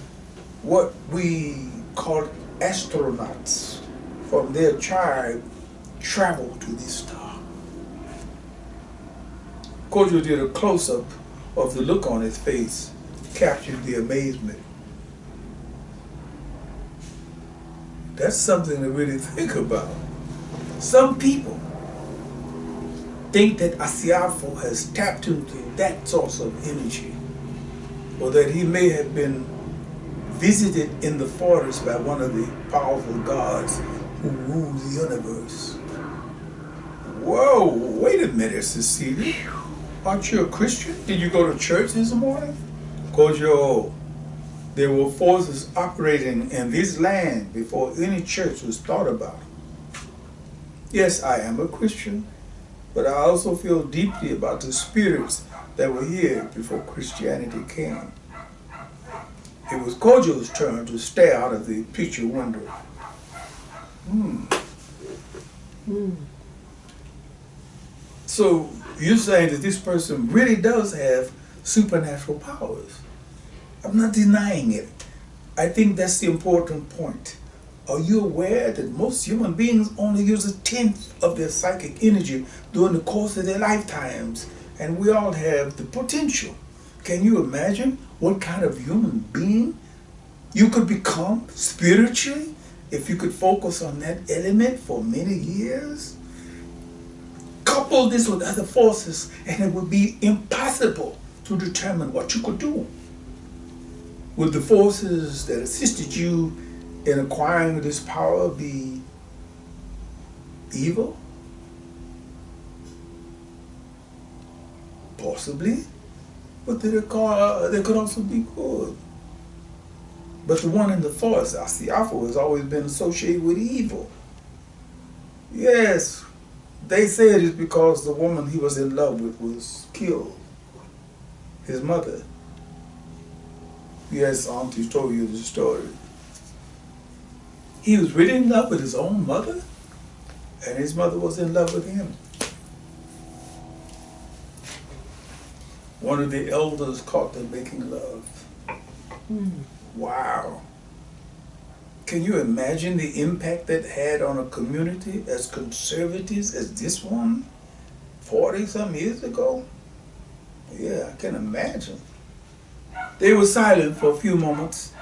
Speaker 1: what we called astronauts from their tribe traveled to this star. Kojo did a close-up of the look on his face, captured the amazement. That's something to really think about. Some people think that Asiafo has tapped into that source of energy, or that he may have been visited in the forest by one of the powerful gods who rule the universe. Whoa, wait a minute, Cecilia. Aren't you a Christian? Did you go to church this morning? Kojo, there were forces operating in this land before any church was thought about. Yes, I am a Christian, but I also feel deeply about the spirits that were here before Christianity came. It was Kojo's turn to stare out of the picture window. So you're saying that this person really does have supernatural powers? I'm not denying it. I think that's the important point. Are you aware that most human beings only use 1/10 of their psychic energy during the course of their lifetimes? And we all have the potential. Can you imagine what kind of human being you could become spiritually if you could focus on that element for many years, couple this with other forces, and it would be impossible to determine what you could do. Would the forces that assisted you in acquiring this power be evil? Possibly, but they could also be good. But the one in the forest, Asiafo, has always been associated with evil. Yes, they say it is because the woman he was in love with was killed. His mother. Yes, Auntie told you the story. He was really in love with his own mother, and his mother was in love with him. One of the elders caught them making love. Wow. Can you imagine the impact that had on a community as conservative as this one 40-some years ago? Yeah, I can imagine. They were silent for a few moments.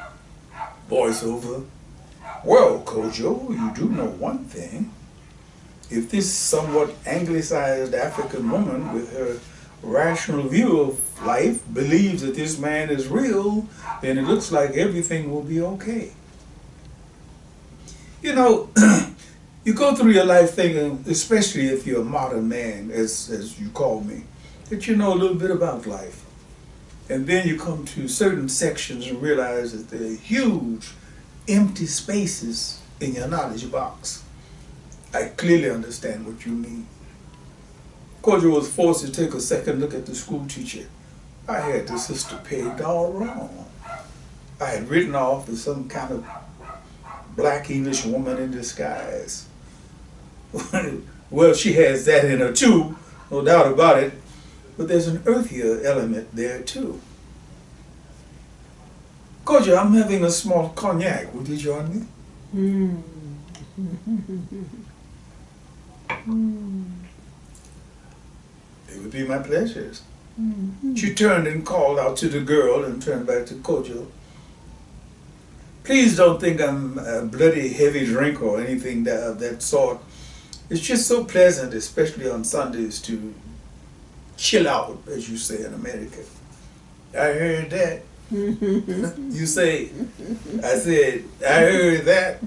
Speaker 1: Voiceover. Well, Kojo, you do know one thing. If this somewhat anglicized African woman with her rational view of life believes that this man is real, then it looks like everything will be okay. You know, you go through your life thinking, especially if you're a modern man, as you call me, that you know a little bit about life. And then you come to certain sections and realize that there are huge empty spaces in your knowledge box. I clearly understand what you mean. Kojo was forced to take a second look at the school teacher. I had the sister pegged all wrong. I had written off as some kind of black English woman in disguise. Well, she has that in her too, no doubt about it, but there's an earthier element there too. Kojo, I'm having a small cognac. Would you join me? It would be my pleasure. She turned and called out to the girl and turned back to Kojo. Please don't think I'm a bloody heavy drinker or anything of that sort. It's just so pleasant, especially on Sundays, to chill out, as you say in America. I heard that. You say, I said, I heard that.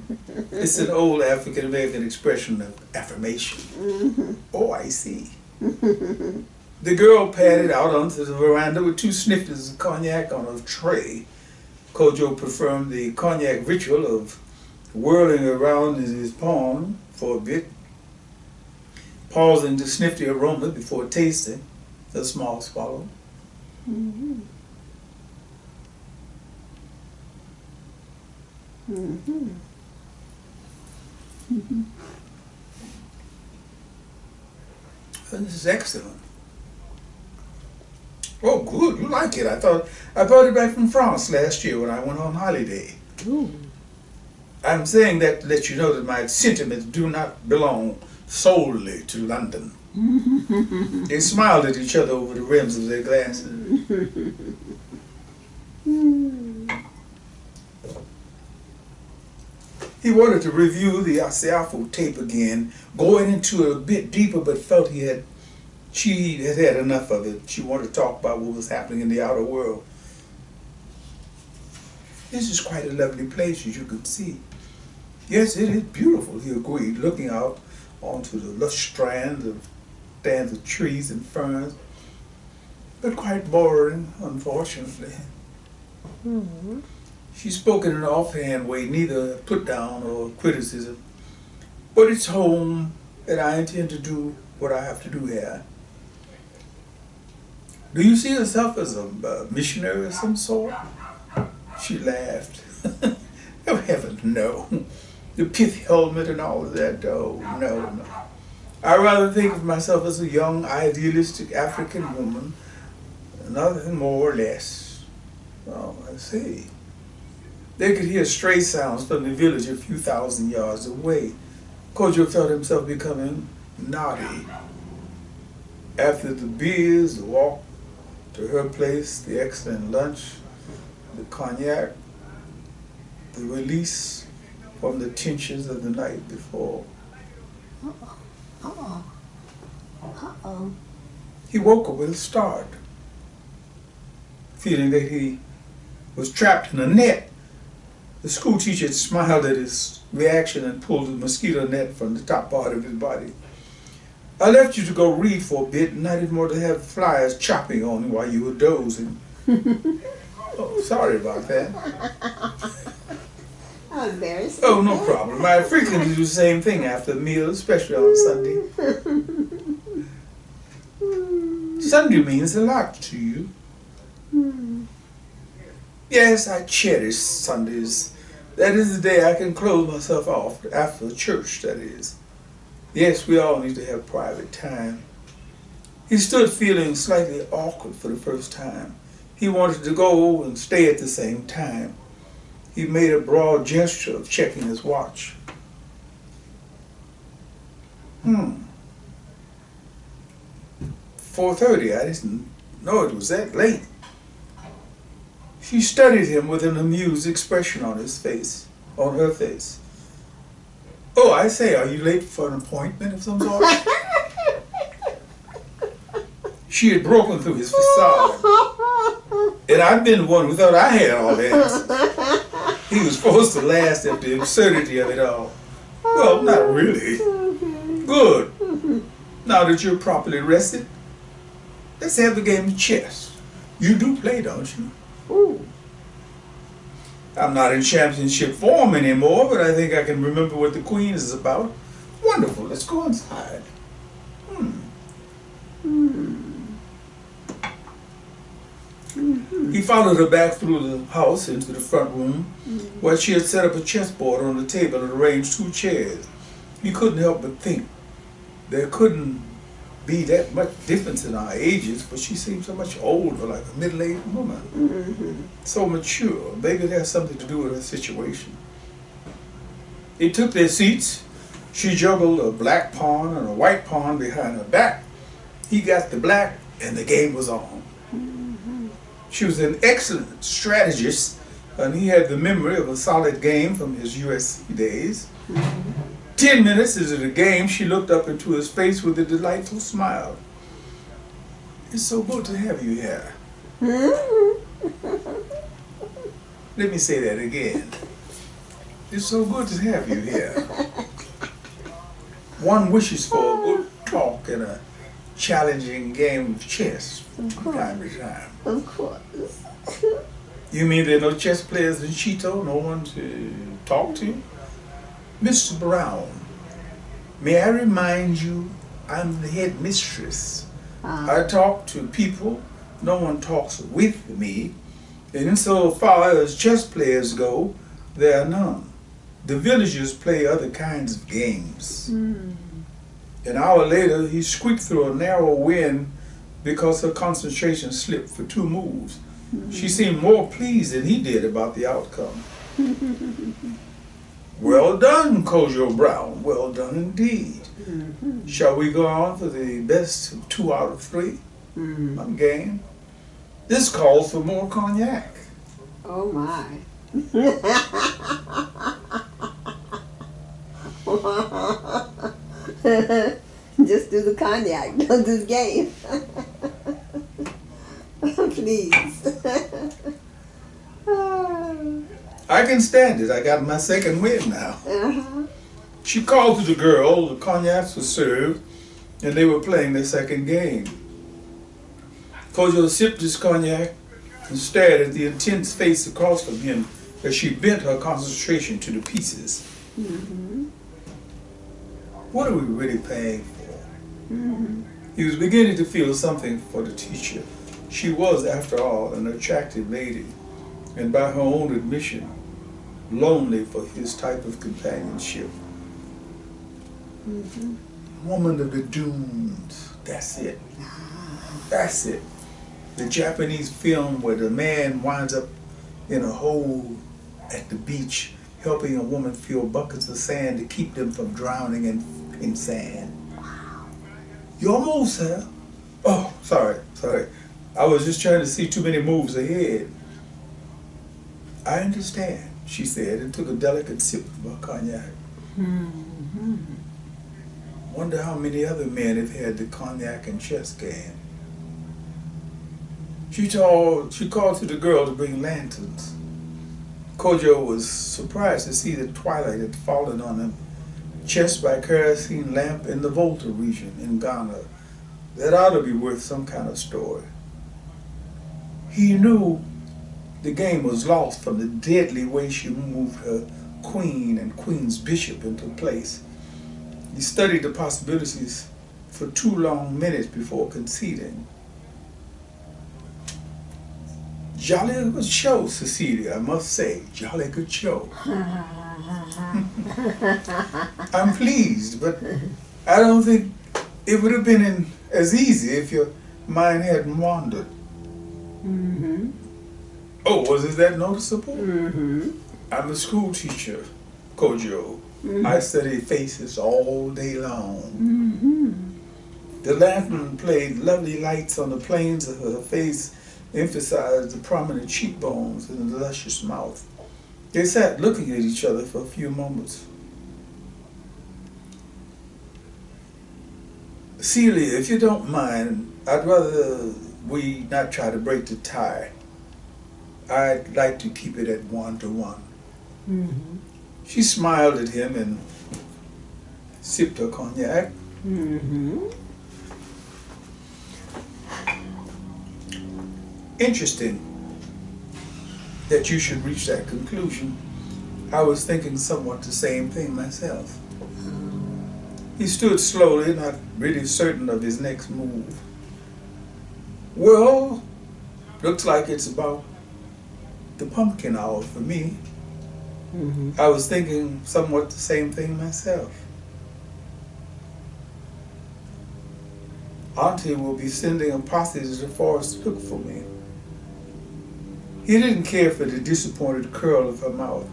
Speaker 1: It's an old African American expression of affirmation. Oh, I see. The girl padded out onto the veranda with 2 snifters of cognac on a tray. Kojo performed the cognac ritual of whirling around in his palm for a bit, pausing to sniff the aroma before tasting a small swallow. And this is excellent. Oh, good. You like it. I brought it back from France last year when I went on holiday.
Speaker 2: Ooh.
Speaker 1: I'm saying that to let you know that my sentiments do not belong solely to London. They smiled at each other over the rims of their glasses. He wanted to review the Asiafo tape again, going into it a bit deeper, but felt she had had enough of it. She wanted to talk about what was happening in the outer world. This is quite a lovely place, as you can see. Yes, it is beautiful, he agreed, looking out onto the lush stands of trees and ferns, but quite boring, unfortunately. She spoke in an offhand way, neither put down or criticism. But it's home, and I intend to do what I have to do here. Do you see yourself as a missionary of some sort? She laughed. Oh, heavens, no. The pith helmet and all of that, oh, no. I rather think of myself as a young, idealistic African woman, nothing more or less. Oh, I see. They could hear stray sounds from the village a few thousand yards away. Kojo felt himself becoming naughty. After the beers, the walk to her place, the excellent lunch, the cognac, the release from the tensions of the night before.
Speaker 2: Uh-oh. Uh-oh. Uh-oh.
Speaker 1: He woke up with a start, feeling that he was trapped in a net. The school teacher smiled at his reaction and pulled the mosquito net from the top part of his body. I left you to go read for a bit, and I didn't want to have flies chopping on you while you were dozing. Oh, sorry about that.
Speaker 2: How embarrassing.
Speaker 1: Oh, no problem. I frequently do the same thing after a meal, especially on Sunday. Sunday means a lot to you. Yes, I cherish Sundays. That is the day I can close myself off after church, that is. Yes, we all need to have private time. He stood feeling slightly awkward for the first time. He wanted to go and stay at the same time. He made a broad gesture of checking his watch. 4:30, I didn't know it was that late. She studied him with an amused expression on her face. Oh, I say, are you late for an appointment of some sort? She had broken through his facade. And I've been the one who thought I had all the answers. He was forced to laugh at the absurdity of it all. Well, not really. Good. Now that you're properly rested, let's have the game of chess. You do play, don't you?
Speaker 2: Ooh.
Speaker 1: I'm not in championship form anymore, but I think I can remember what the queen is about. Wonderful. Let's go inside. He followed her back through the house into the front room, where she had set up a chessboard on the table and arranged 2 chairs. He couldn't help but think there couldn't be that much difference in our ages, but she seemed so much older, like a middle-aged woman. So mature. Maybe it has something to do with her situation. They took their seats. She juggled a black pawn and a white pawn behind her back. He got the black, and the game was on. She was an excellent strategist, and he had the memory of a solid game from his USC days. 10 minutes into the game, she looked up into his face with a delightful smile. It's so good to have you here. Let me say that again. It's so good to have you here. One wishes for a good talk and a challenging game of chess from time to time.
Speaker 2: Of course.
Speaker 1: You mean there are no chess players in Tsito? No one to talk to? Mr. Brown, may I remind you, I'm the head mistress. I talk to people, no one talks with me, and insofar as chess players go, there are none. The villagers play other kinds of games. An hour later, he squeaked through a narrow wind because her concentration slipped for 2 moves. She seemed more pleased than he did about the outcome. Well done, Kojo Brown. Well done indeed. Shall we go on for the best of 2 out of 3? I'm game. This calls for more cognac.
Speaker 2: Oh my. Just do the cognac, don't do the game. Please.
Speaker 1: I can stand it. I got my second win now. She called to the girl, the cognacs were served, and they were playing their second game. Kojo sipped his cognac and stared at the intense face across from him as she bent her concentration to the pieces. What are we really paying for? He was beginning to feel something for the teacher. She was, after all, an attractive lady, and by her own admission, lonely for his type of companionship. Woman of the dunes, that's it. That's it. The Japanese film where the man winds up in a hole at the beach, helping a woman fill buckets of sand to keep them from drowning in sand. You almost have. Oh, sorry. I was just trying to see too many moves ahead. I understand. she said, and took a delicate sip of her cognac. Wonder how many other men have had the cognac and chess game. She called to the girl to bring lanterns. Kojo was surprised to see that twilight had fallen on a chest by kerosene lamp in the Volta region in Ghana. That ought to be worth some kind of story. He knew the game was lost from the deadly way she moved her queen and queen's bishop into place. He studied the possibilities for 2 long minutes before conceding. Jolly good show, Cecilia, I must say. Jolly good show. I'm pleased, but I don't think it would have been as easy if your mind hadn't wandered. Oh, wasn't that noticeable? I'm a school teacher, Kojo. I study faces all day long. The lantern played lovely lights on the planes of her face, emphasized the prominent cheekbones and the luscious mouth. They sat looking at each other for a few moments. Celia, if you don't mind, I'd rather we not try to break the tie. I'd like to keep it at 1-to-1. She smiled at him and sipped her cognac. Interesting that you should reach that conclusion. I was thinking somewhat the same thing myself. He stood slowly, not really certain of his next move. Well, looks like it's about the pumpkin hour for me. I was thinking somewhat the same thing myself. Auntie will be sending a posse to the forest to look for me. He didn't care for the disappointed curl of her mouth.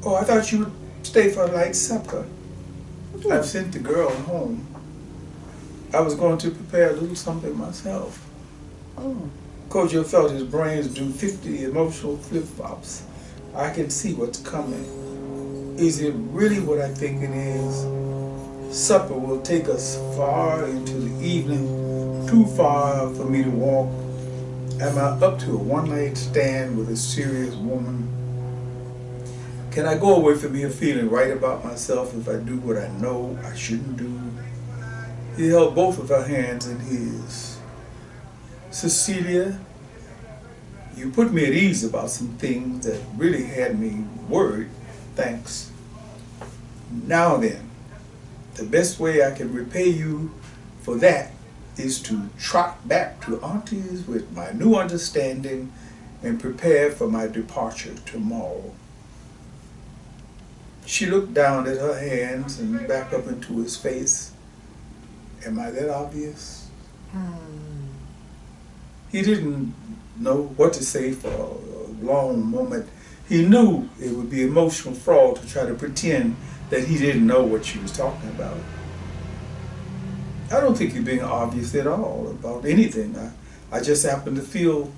Speaker 1: Oh, I thought you would stay for a light supper. I've sent the girl home. I was going to prepare a little something myself. Kojo felt his brains do 50 emotional flip-flops. I can see what's coming. Is it really what I think it is? Supper will take us far into the evening, too far for me to walk. Am I up to a one-night stand with a serious woman? Can I go away from here feeling right about myself if I do what I know I shouldn't do? He held both of her hands in his. Cecilia, you put me at ease about some things that really had me worried. Thanks. Now then, the best way I can repay you for that is to trot back to Auntie's with my new understanding and prepare for my departure tomorrow. She looked down at her hands and back up into his face. Am I that obvious? He didn't know what to say for a long moment. He knew it would be emotional fraud to try to pretend that he didn't know what she was talking about. I don't think you're being obvious at all about anything. I just happen to feel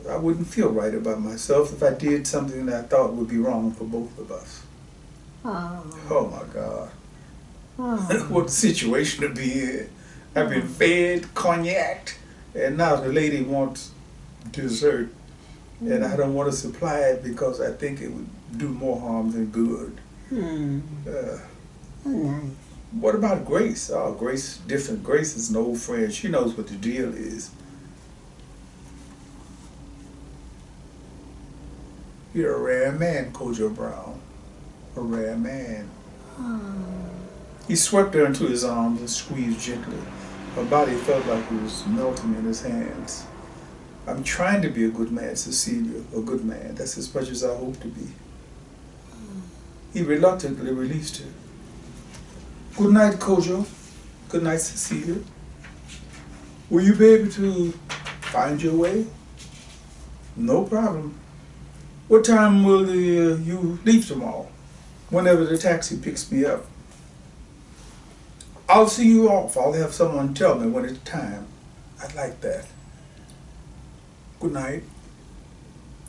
Speaker 1: I wouldn't feel right about myself if I did something that I thought would be wrong for both of us. Oh my God. What a situation to be in. I've been fed cognac, and now the lady wants dessert, and I don't want to supply it because I think it would do more harm than good.
Speaker 2: Nice.
Speaker 1: What about Grace? Oh, Grace, different. Grace is an old friend. She knows what the deal is. You're a rare man, Kojo Brown. A rare man. He swept her into his arms and squeezed gently. Her body felt like it was melting in his hands. I'm trying to be a good man, Cecilia. A good man. That's as much as I hope to be. He reluctantly released her. Good night, Kojo. Good night, Cecilia. Will you be able to find your way? No problem. What time will you leave tomorrow? Whenever the taxi picks me up. I'll see you off. I'll have someone tell me when it's time. I'd like that. Good night.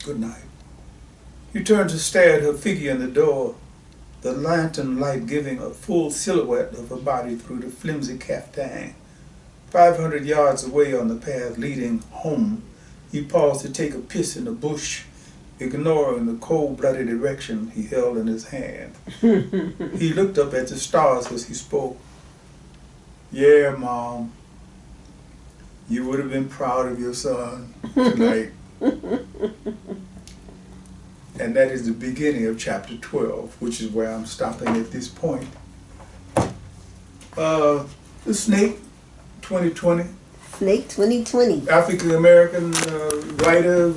Speaker 1: Good night. He turned to stare at her figure in the door, the lantern light giving a full silhouette of her body through the flimsy caftan. 500 yards away on the path leading home, he paused to take a piss in the bush, ignoring the cold-blooded erection he held in his hand. He looked up at the stars as he spoke. Yeah, Mom, you would have been proud of your son tonight. And that is the beginning of chapter 12, which is where I'm stopping at this point. The Snake, 2020.
Speaker 2: Snake 2020.
Speaker 1: African American writer,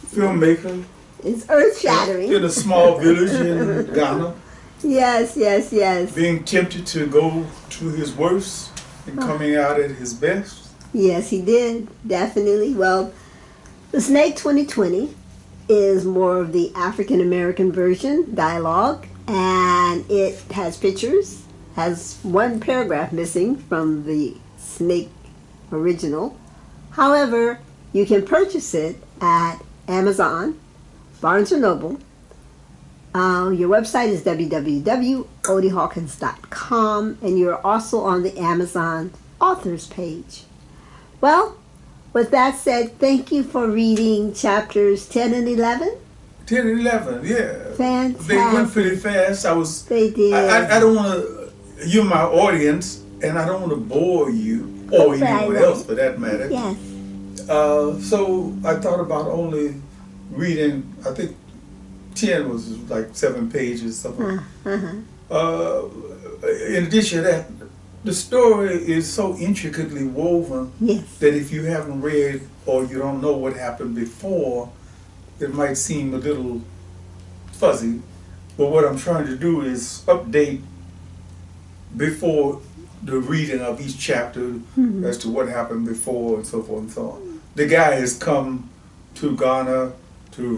Speaker 1: filmmaker.
Speaker 2: It's earth-shattering.
Speaker 1: In a small village in Ghana.
Speaker 2: Yes, yes, yes.
Speaker 1: Being tempted to go to his worst and coming out at his best.
Speaker 2: Yes, he did. Definitely. Well, The Snake 2020 is more of the African American version, dialogue, and it has pictures, has one paragraph missing from the Snake original. However, you can purchase it at Amazon, Barnes & Noble. Your website is www.odiehawkins.com, and you're also on the Amazon authors page. Well, with that said, thank you for reading chapters 10 and 11.
Speaker 1: 10 and 11, yeah.
Speaker 2: Fantastic.
Speaker 1: They went pretty fast.
Speaker 2: They did.
Speaker 1: I don't want to, you're my audience, and I don't want to bore you, or anyone else for that matter.
Speaker 2: Yes.
Speaker 1: So I thought about only reading, I think 10 was like 7 pages, something. In addition to that, the story is so intricately woven that if you haven't read or you don't know what happened before, it might seem a little fuzzy. But what I'm trying to do is update before the reading of each chapter as to what happened before and so forth and so on. The guy has come to Ghana to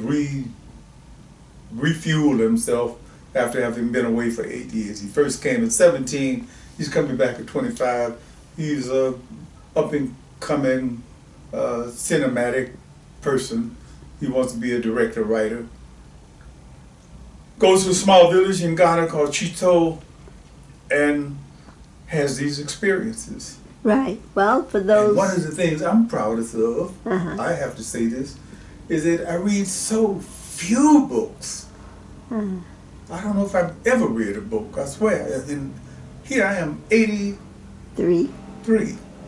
Speaker 1: refuel himself after having been away for 8 years. He first came at 17. He's coming back at 25. He's a up-and-coming cinematic person. He wants to be a director, writer. Goes to a small village in Ghana called Tsito and has these experiences.
Speaker 2: Right. Well, for those...
Speaker 1: And one of the things I'm proudest of, I have to say this, is that I read so few books. I don't know if I've ever read a book, I swear. And here I am, 83.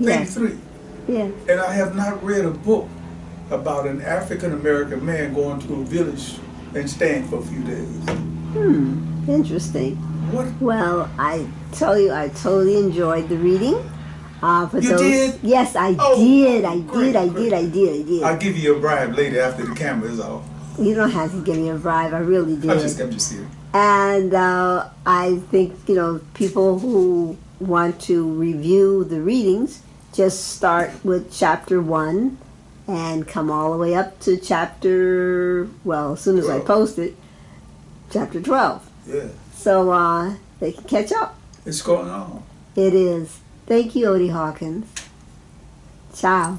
Speaker 2: Yes.
Speaker 1: 83.
Speaker 2: Yes.
Speaker 1: And I have not read a book about an African American man going to a village and staying for a few days.
Speaker 2: Interesting.
Speaker 1: What?
Speaker 2: Well, I tell you, I totally enjoyed the reading.
Speaker 1: You did?
Speaker 2: Yes, I did. I did.
Speaker 1: I'll give you a bribe later after the camera is off.
Speaker 2: You don't have to give me a bribe. I really did.
Speaker 1: I'm just kidding.
Speaker 2: And I think, people who want to review the readings just start with chapter 1 and come all the way up to chapter, well, as soon as 12. I post it, chapter 12.
Speaker 1: Yeah.
Speaker 2: So they can catch up.
Speaker 1: It's going on.
Speaker 2: It is. Thank you, Odie Hawkins. Ciao.